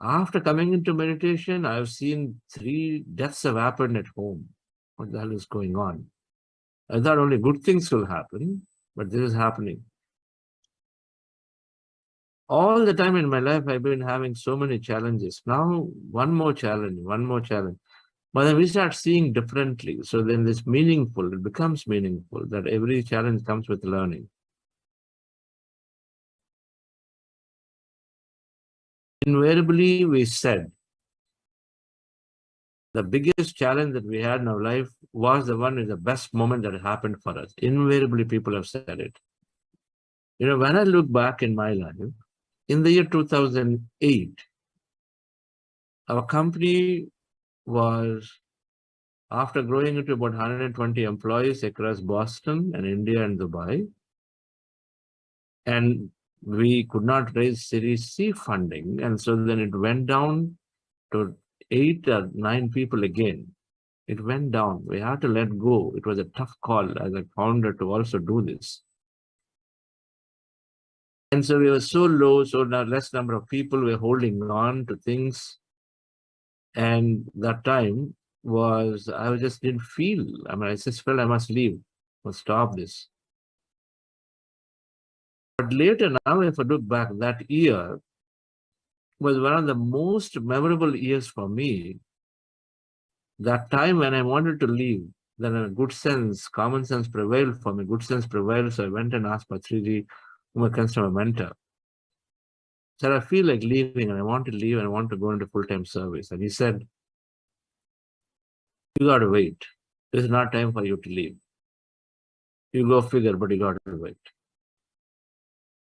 After coming into meditation, I've seen 3 deaths have happened at home. What the hell is going on? I thought only good things will happen, but this is happening. All the time in my life, I've been having so many challenges. Now, one more challenge. But then we start seeing differently. So then it's meaningful. It becomes meaningful that every challenge comes with learning. Invariably, we said the biggest challenge that we had in our life was the one with the best moment that happened for us. Invariably, people have said it. You know, when I look back in my life, in the year 2008, our company was, after growing into about 120 employees across Boston and India and Dubai, and we could not raise Series C funding, and so then it went down to 8 or 9 people again. It went down. We had to let go. It was a tough call as a founder to also do this. And so we were so low, so now less number of people were holding on to things. And that time was, I just didn't feel, I just felt I must leave or stop this. But later, now if I look back, that year was one of the most memorable years for me. That time when I wanted to leave, then a good sense, common sense prevailed for me. Good sense prevailed, so I went and asked Patriji, whom I consider my mentor. Said, I feel like leaving and I want to leave and I want to go into full-time service. And he said, you got to wait. This is not time for you to leave. You go figure, but you got to wait.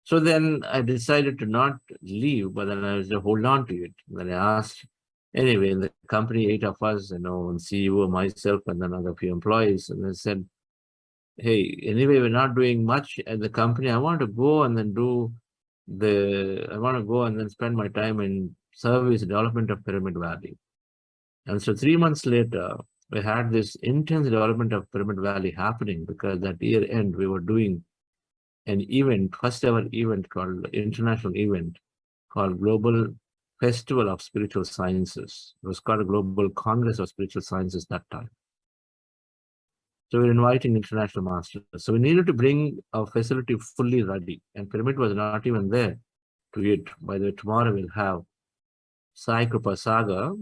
So then I decided to not leave, but then I was to hold on to it. Then I asked, anyway, in the company, 8 of us, and CEO, myself, and then other few employees, and I said, hey, anyway, we're not doing much at the company. I want to go and then spend my time in service development of Pyramid Valley. And so 3 months later, we had this intense development of Pyramid Valley happening because that year end, we were doing an event, first ever event called international event called Global Festival of Spiritual Sciences. It was called a Global Congress of Spiritual Sciences that time. So we're inviting international masters. So we needed to bring our facility fully ready, and Pyramid was not even there to it. By the way, tomorrow we'll have Sai Krupa Saga,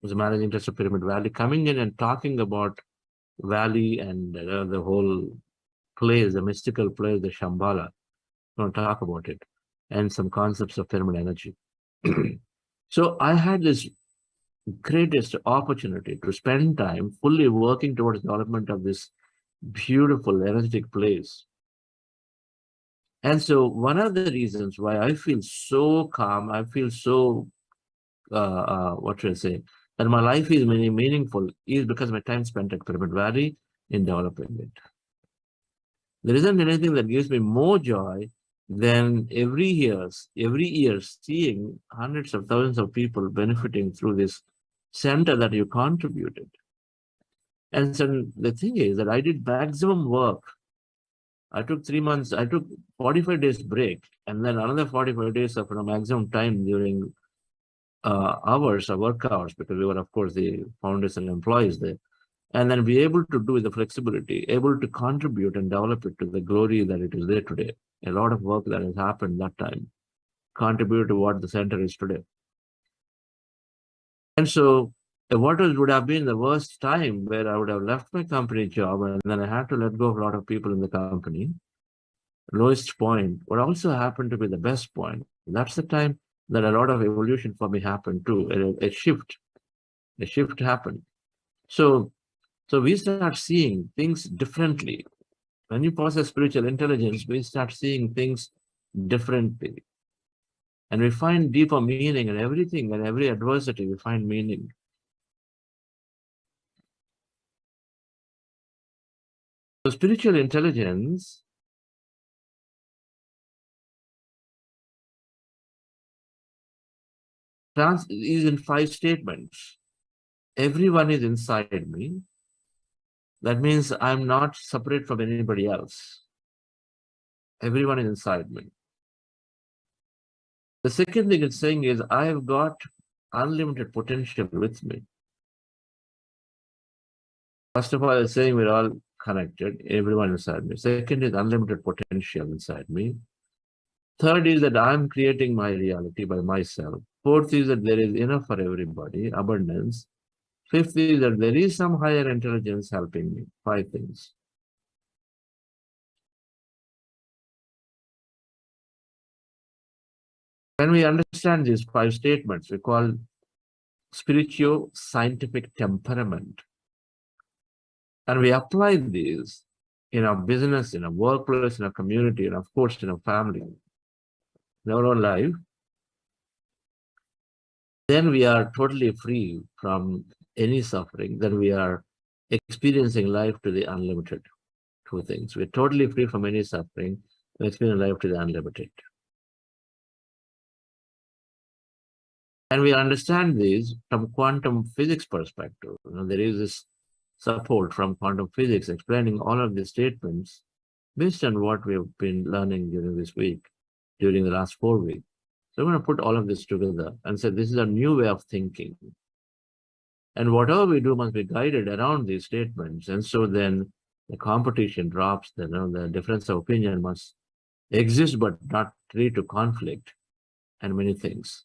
who's the managing director of Pyramid Valley, coming in and talking about Valley and the whole place, the mystical place, the Shambhala. We're going to talk about it and some concepts of pyramid energy. So I had this greatest opportunity to spend time fully working towards the development of this beautiful energetic place. And so one of the reasons why I feel so calm, I feel so, what should I say, that my life is meaningful is because my time spent at Pyramid Valley in developing it. There isn't anything that gives me more joy than every year seeing hundreds of thousands of people benefiting through this center that you contributed. And so the thing is that I did maximum work. I took 3 months, I took 45 days break, and then another 45 days of maximum time during hours of work hours, because we were, of course, the founders and employees there. And then be able to do the flexibility, able to contribute and develop it to the glory that it is there today. A lot of work that has happened that time contributed to what the center is today. And so what would have been the worst time where I would have left my company job and then I had to let go of a lot of people in the company. Lowest point would also happen to be the best point. That's the time that a lot of evolution for me happened too. A shift happened. So we start seeing things differently. When you possess spiritual intelligence, we start seeing things differently. And we find deeper meaning in everything, and every adversity, we find meaning. So spiritual intelligence is in 5 statements. Everyone is inside me. That means I'm not separate from anybody else. Everyone is inside me. The second thing it's saying is I've got unlimited potential with me. First of all, it's saying we're all connected, everyone inside me. Second is unlimited potential inside me. Third is that I'm creating my reality by myself. Fourth is that there is enough for everybody, abundance. Fifth is that there is some higher intelligence helping me. 5 things. When we understand these 5 statements, we call spiritual scientific temperament. And we apply these in our business, in our workplace, in our community, and of course in our family, in our own life. Then we are totally free from any suffering. Then we are experiencing life to the unlimited. 2 things. We're totally free from any suffering and experiencing life to the unlimited. And we understand these from quantum physics perspective. There is this support from quantum physics explaining all of these statements based on what we have been learning during this week, during the last 4 weeks. So I'm going to put all of this together and say this is a new way of thinking. And whatever we do must be guided around these statements. And so then the competition drops, the difference of opinion must exist but not lead to conflict and many things.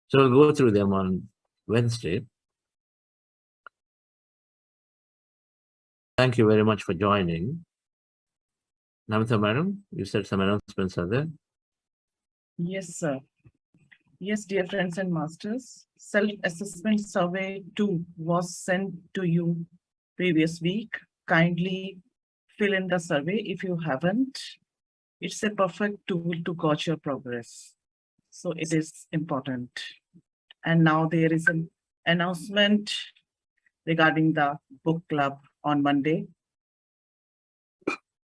So we'll go through them on Wednesday. Thank you very much for joining. Namita Madam, you said some announcements are there? Yes, sir. Yes, dear friends and masters, self-assessment survey 2 was sent to you previous week. Kindly fill in the survey if you haven't. It's a perfect tool to gauge your progress. So it is important. And now there is an announcement regarding the book club on Monday.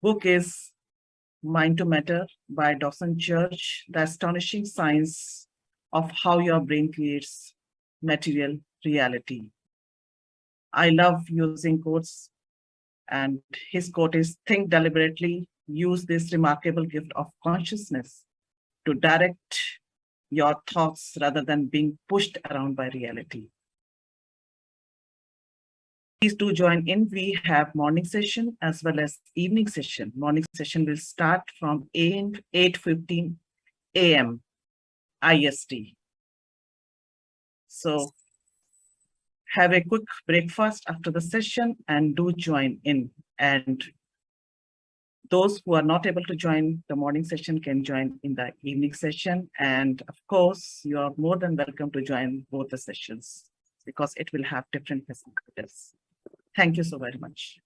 Book is Mind to Matter by Dawson Church, The Astonishing Science of How Your Brain Creates Material Reality. I love using quotes, and his quote is, think deliberately, use this remarkable gift of consciousness to direct your thoughts rather than being pushed around by reality. Please do join in. We have morning session as well as evening session. Morning session will start from 8:15 a.m. IST. So have a quick breakfast after the session and do join in. And those who are not able to join the morning session can join in the evening session. And of course, you are more than welcome to join both the sessions because it will have different facilities. Thank you so very much.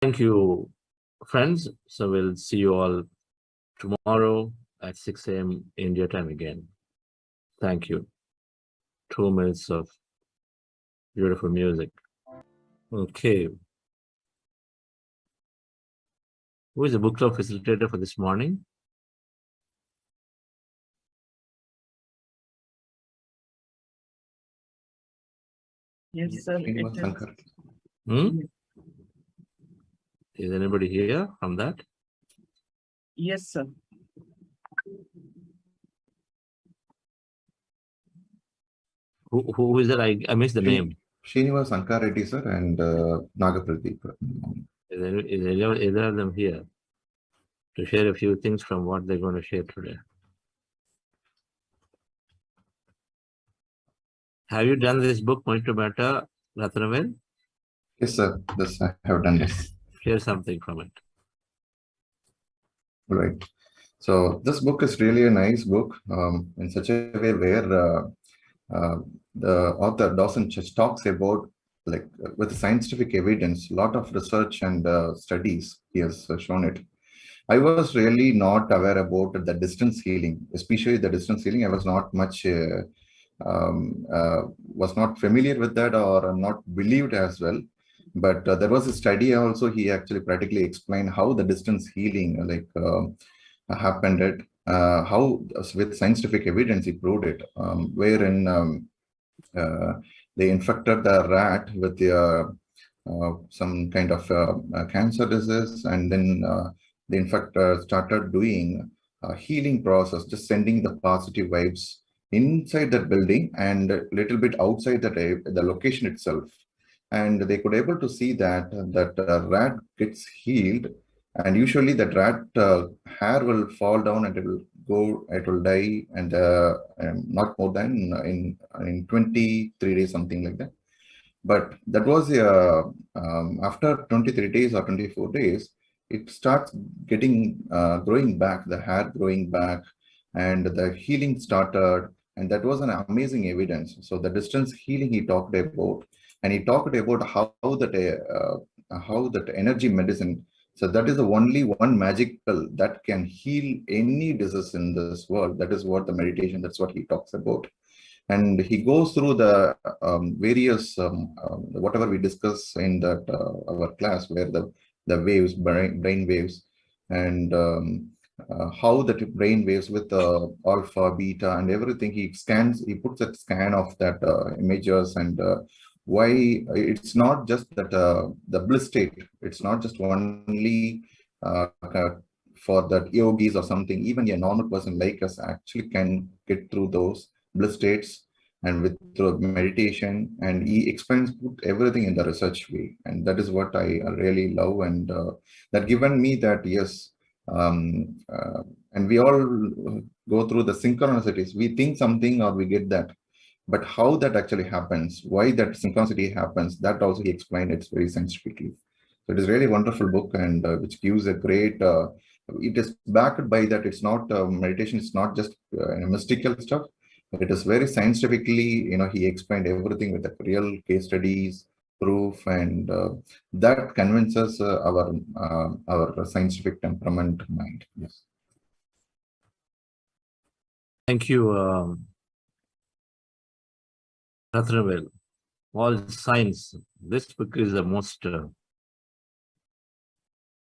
Thank you, friends. So we'll see you all tomorrow at 6 a.m. India time again. Thank you. 2 minutes of beautiful music. Okay. Who is the book club facilitator for this morning? Yes, sir. Is anybody here from that? Yes, sir. Who is that? I missed the name. Srinivas Reddy, sir, and Nagapradeep. Is either of them here to share a few things from what they're going to share today? Have you done this book, Point to Matter, Ratanavel? Yes, sir. Yes, I have done this. Share something from it. All right. So this book is really a nice book in such a way where the author Dawson Church talks about, like, with scientific evidence, a lot of research and studies he has shown it. I was really not aware about the distance healing, especially the distance healing. I was not much was not familiar with that or not believed as well. But there was a study also. He actually practically explained how the distance healing happened. It how with scientific evidence he proved it, wherein they infected the rat with some kind of cancer disease, and then they in fact started doing a healing process, just sending the positive vibes inside that building and a little bit outside the location itself. And they could able to see that rat gets healed, and usually that rat hair will fall down and it will die, and not more than in 23 days, something like that. But that was after 23 days or 24 days, it starts getting growing back, the hair growing back, and the healing started. And that was an amazing evidence. So the distance healing he talked about, and he talked about how that energy medicine. So that is the only one magic pill that can heal any disease in this world. That is what the meditation, that's what he talks about. And he goes through the various, whatever we discuss in that our class, where the waves, brain waves, and how that brain waves with alpha, beta, and everything. He puts a scan of that images, and why it's not just that the bliss state. It's not just only for that yogis or something. Even a normal person like us actually can get through those bliss states, and through meditation. And he explains, put everything in the research way, and that is what I really love. And that given me that, yes, and we all go through the synchronicities. We think something or we get that, but how that actually happens, why that synchronicity happens, that also he explained. It's very scientifically. So it is really wonderful book, and which gives a great. It is backed by that. It's not meditation. It's not just mystical stuff. It is very scientifically. He explained everything with the real case studies, proof, and that convinces our scientific temperament mind. Yes. Thank you, Rathnavell. All science. This book is the most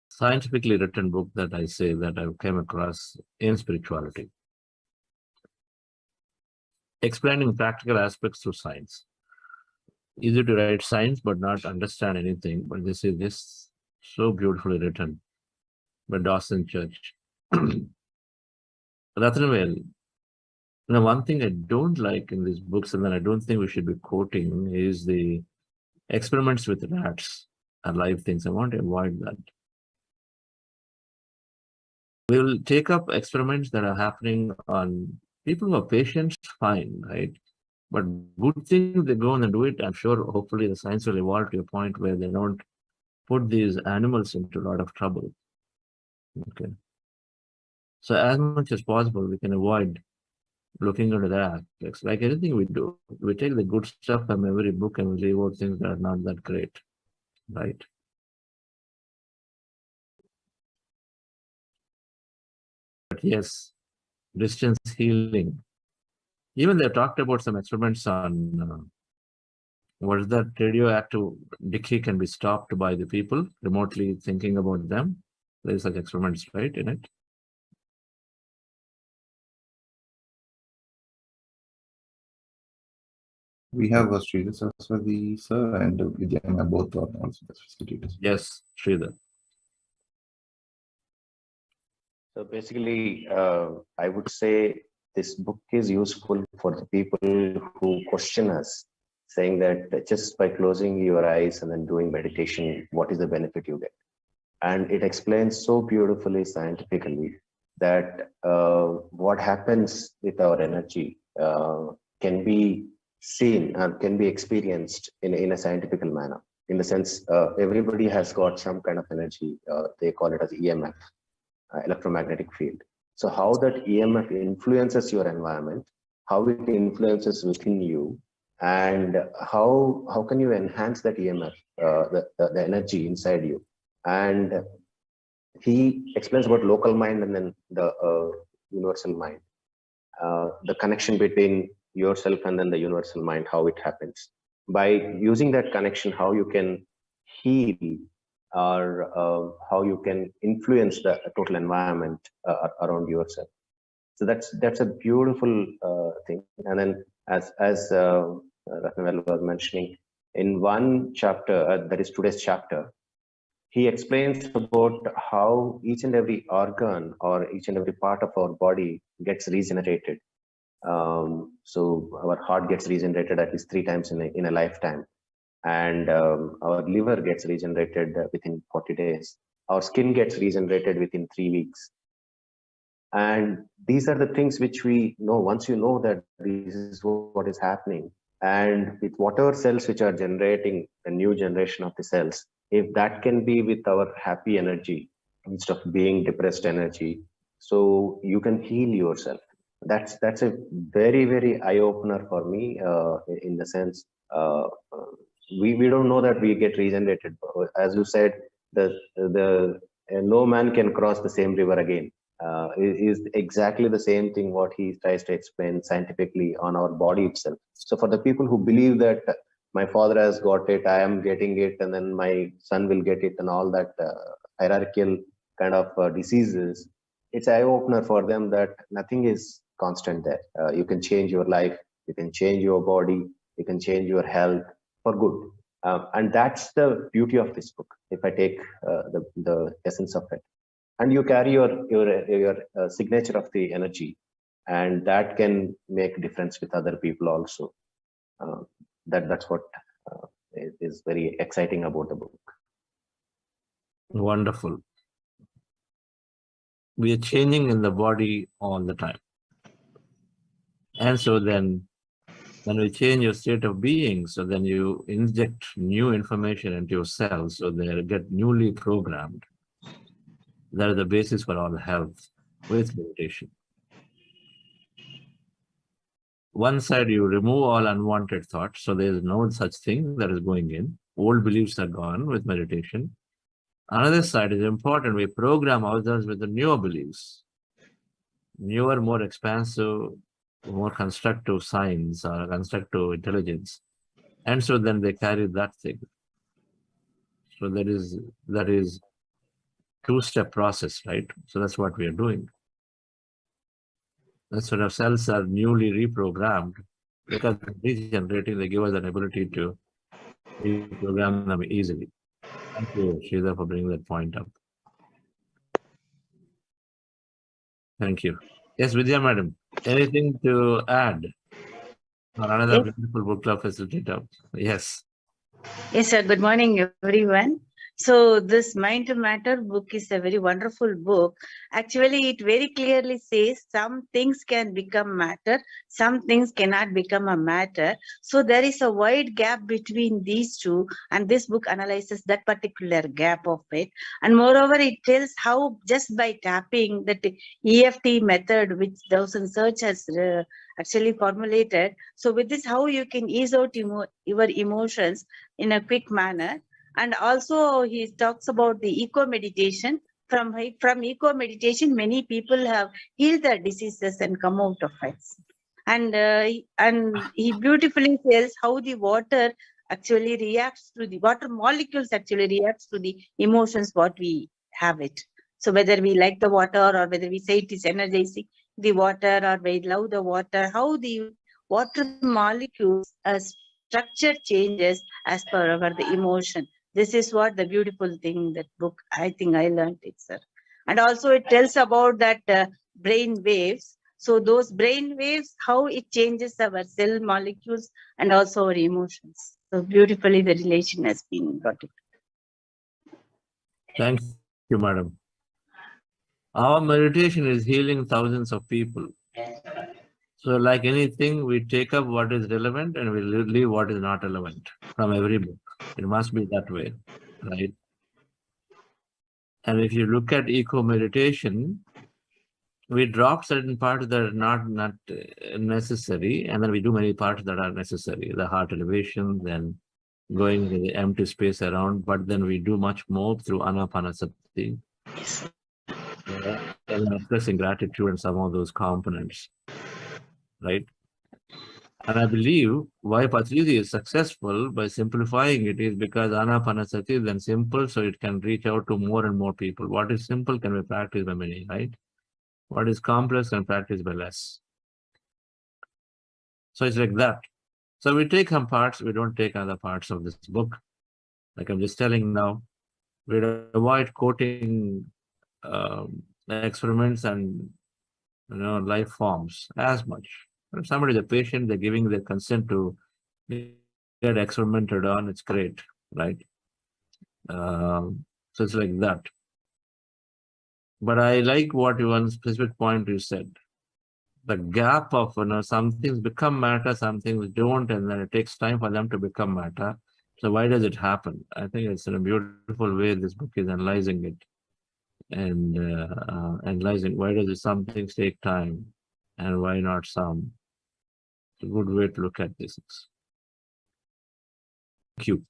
scientifically written book that I say that I've come across in spirituality. Explaining practical aspects through science. Easy to write science but not understand anything, but this is this so beautifully written by Dawson Church. Rathnavell, one thing I don't like in these books, and then I don't think we should be quoting, is the experiments with rats and live things. I want to avoid that. We will take up experiments that are happening on people who are patients, fine, right? But good thing they go on and do it. I'm sure hopefully the science will evolve to a point where they don't put these animals into a lot of trouble. Okay. So as much as possible, we can avoid looking into the aspects. Like anything we do, we take the good stuff from every book and we leave out things that are not that great, right? But yes, distance healing. Even they talked about some experiments on what is that radioactive decay can be stopped by the people remotely thinking about them. There's such experiments, right, in it. We have Sridhar Saraswati sir and Vidyana, both are also the facilitators. Yes, Sridhar. So basically, I would say this book is useful for the people who question us, saying that just by closing your eyes and then doing meditation, what is the benefit you get? And it explains so beautifully scientifically that what happens with our energy can be seen and can be experienced in a scientific manner. In the sense, everybody has got some kind of energy. They call it as EMF, electromagnetic field. So how that EMF influences your environment, how it influences within you, and how can you enhance that EMF, the energy inside you. And he explains about local mind and then the universal mind, the connection between yourself and then the universal mind, how it happens. By using that connection, how you can heal or how you can influence the total environment around yourself. So that's a beautiful thing. And then as Rathnavell was mentioning, in one chapter, that is today's chapter, he explains about how each and every organ or each and every part of our body gets regenerated. So our heart gets regenerated at least 3 times in a lifetime. And our liver gets regenerated within 40 days. Our skin gets regenerated within 3 weeks. And these are the things which we know. Once you know that this is what is happening, and with whatever cells which are generating a new generation of the cells, if that can be with our happy energy instead of being depressed energy, so you can heal yourself. That's a very, very eye-opener for me, in the sense, we don't know that we get regenerated. As you said, no man can cross the same river again. Is exactly the same thing what he tries to explain scientifically on our body itself. So for the people who believe that my father has got it, I am getting it, and then my son will get it, and all that hierarchical kind of diseases, it's eye opener for them that nothing is constant there. You can change your life, you can change your body, you can change your health for good. And that's the beauty of this book, if I take the essence of it. And you carry your signature of the energy, and that can make difference with other people also. That's what is very exciting about the book. Wonderful. We are changing in the body all the time. And so then when we change your state of being, so then you inject new information into your cells, so they get newly programmed. That is the basis for all health with meditation. One side, you remove all unwanted thoughts, so there is no such thing that is going in. old beliefs are gone with meditation. Another side is important. We program ourselves with the newer beliefs, newer, more expansive, more constructive science or constructive intelligence. And so then they carry that thing. So that is two-step process, right? So that's what we are doing. That's when our cells are newly reprogrammed because regenerating, they give us an ability to reprogram them easily. Thank you, Sridhar, for bringing that point up. Thank you. Yes, Vidya madam, anything to add? Or another beautiful book club facilitator. Yes. Yes, sir. Good morning, everyone. So this Mind to Matter book is a very wonderful book. Actually, it very clearly says some things can become matter, some things cannot become a matter. So there is a wide gap between these two, and this book analyzes that particular gap of it. And moreover, it tells how just by tapping that EFT method, which Dawson Search has actually formulated. So with this, how you can ease out your emotions in a quick manner. And also he talks about the eco meditation. From eco meditation, many people have healed their diseases and come out of it. And he beautifully tells how the water actually reacts to the water molecules actually reacts to the emotions what we have it. So whether we like the water or whether we say it is energizing the water or we love the water, how the water molecules structure changes as per the emotion. This is what the beautiful thing that book, I think I learned it, sir. And also it tells about that brain waves. So those brain waves, how it changes our cell molecules and also our emotions. So beautifully the relation has been got it. Thank you, madam. Our meditation is healing thousands of people. So like anything, we take up what is relevant and we leave what is not relevant from every book. It must be that way, right? And if you look at eco meditation, we drop certain parts that are not necessary, and then we do many parts that are necessary. The heart elevation, then going to the empty space around, but then we do much more through Ana-Pana-Sati. And expressing gratitude and some of those components, right? And I believe why Patriji is successful by simplifying it is because Ana-Pana-Sati is then simple, so it can reach out to more and more people. What is simple can be practiced by many, right? What is complex can be practiced by less. So it's like that. So we take some parts, we don't take other parts of this book. Like I'm just telling now, we avoid quoting experiments and life forms as much. If somebody is a patient, they're giving their consent to get experimented on, it's great, right? So it's like that. But I like what one specific point you said. The gap of some things become matter, some things don't, and then it takes time for them to become matter. So why does it happen? I think it's in a beautiful way this book is analyzing it. And analyzing why does some things take time and why not some. It's a good way to look at this. Thank you.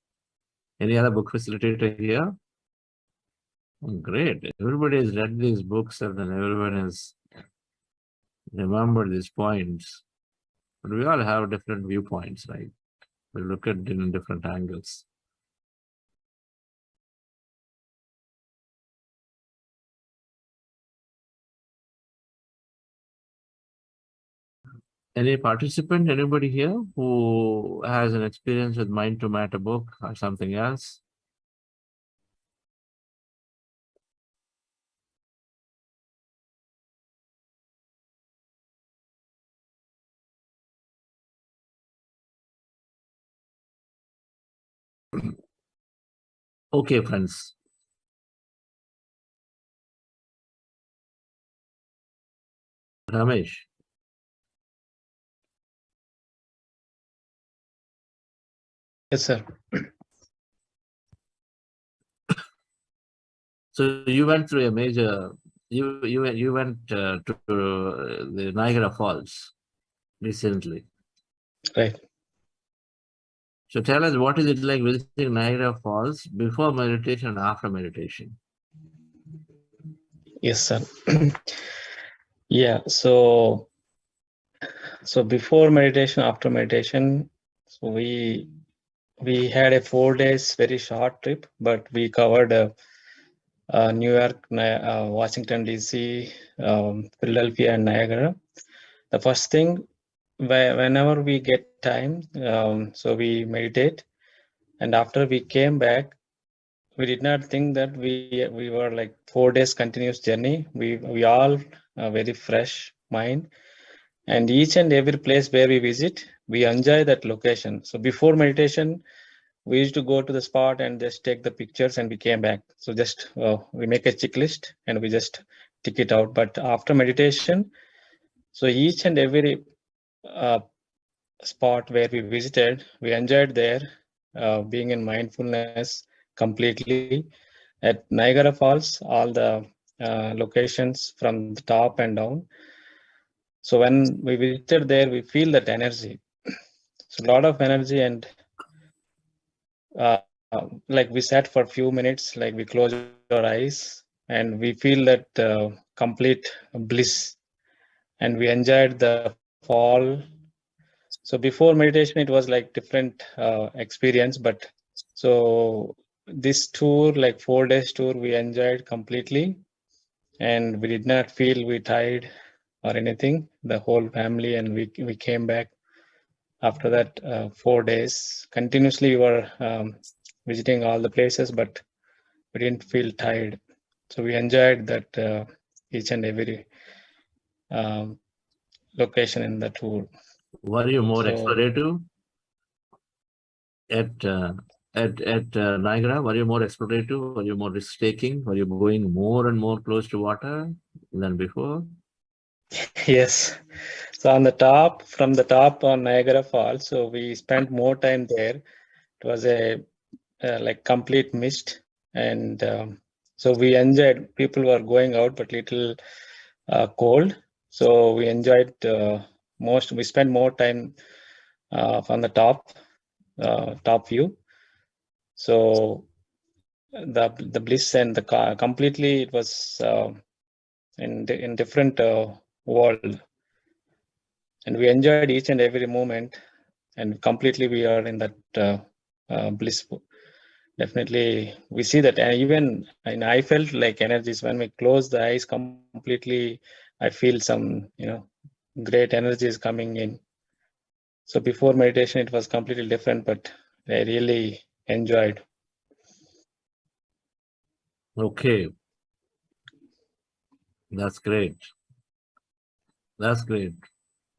Any other book facilitator here? Oh, great. Everybody has read these books and then everyone has remembered these points. But we all have different viewpoints, right? We look at it in different angles. Any participant, anybody here who has an experience with Mind to Matter book or something else? Okay, friends. Ramesh. Yes, sir. So you went through a major, you went to the Niagara Falls recently. Right. So tell us, what is it like visiting Niagara Falls before meditation and after meditation? Yes, sir. Yeah, so before meditation, after meditation, so we had a 4 days very short trip, but we covered New York, Washington DC, Philadelphia, and Niagara. The first thing, whenever we get time, so we meditate, and after we came back, we did not think that we were like 4 days continuous journey. We all very fresh mind, and each and every place where we visit, we enjoy that location. So before meditation, we used to go to the spot and just take the pictures, and we came back. So just we make a checklist and we just tick it out. But after meditation, so each and every spot where we visited, we enjoyed there, being in mindfulness completely. At Niagara Falls, all the locations from the top and down. So when we visited there, we feel that energy. So a lot of energy, and like we sat for a few minutes, like we closed our eyes, and we feel that complete bliss, and we enjoyed the fall. So before meditation, it was like different experience, but so this tour, like 4 days tour, we enjoyed completely, and we did not feel we tired or anything, the whole family, and we came back after that 4 days. Continuously we were visiting all the places, but we didn't feel tired. So we enjoyed that each and every location in the tour. Were you more explorative at Niagara? Were you more explorative? Were you more risk-taking? Were you going more and more close to water than before? Yes. So on the top, from the top on Niagara Falls, so we spent more time there. It was a like complete mist, and so we enjoyed. People were going out, but little cold. So we enjoyed most. We spent more time from the top view. So the bliss and the completely, it was in different world, and we enjoyed each and every moment, and completely we are in that bliss. Definitely we see that, and even, and I felt like energies when we close the eyes completely. I feel some great energies coming in. So before meditation it was completely different, but I really enjoyed. Okay, that's great. That's great.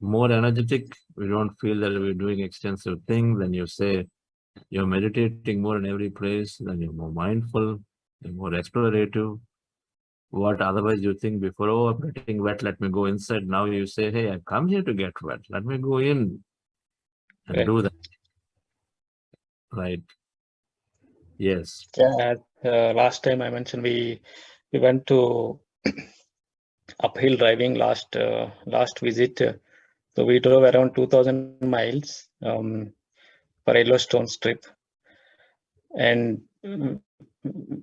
More energetic. We don't feel that we're doing extensive things. And you say you're meditating more in every place. Then you're more mindful. You're more explorative. What otherwise you think before, oh, I'm getting wet, let me go inside. Now you say, hey, I come here to get wet. Let me go in and do that. Right. Yes. Yeah. Last time I mentioned we went to uphill driving last visit. So we drove around 2,000 miles for Yellowstone trip, and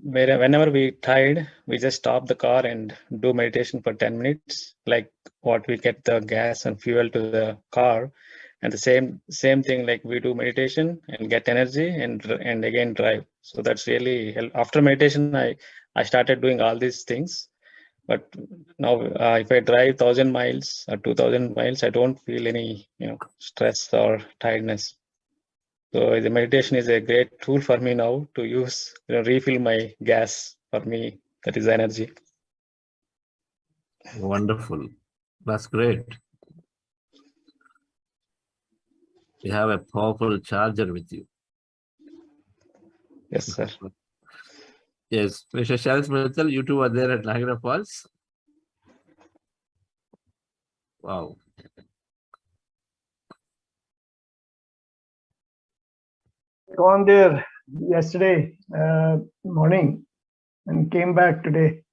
whenever we tired, we just stop the car and do meditation for 10 minutes, like what we get the gas and fuel to the car, and the same thing, like we do meditation and get energy and again drive. So that's really help. After meditation, I started doing all these things, but now if I drive 1,000 miles or 2,000 miles, I don't feel any stress or tiredness. So the meditation is a great tool for me now to use, refill my gas for me. That is energy. Wonderful. That's great. You have a powerful charger with you. Yes, sir. Yes. Mr. Charles Mitchell, you two are there at Niagara Falls. Wow. Gone there yesterday morning and came back today.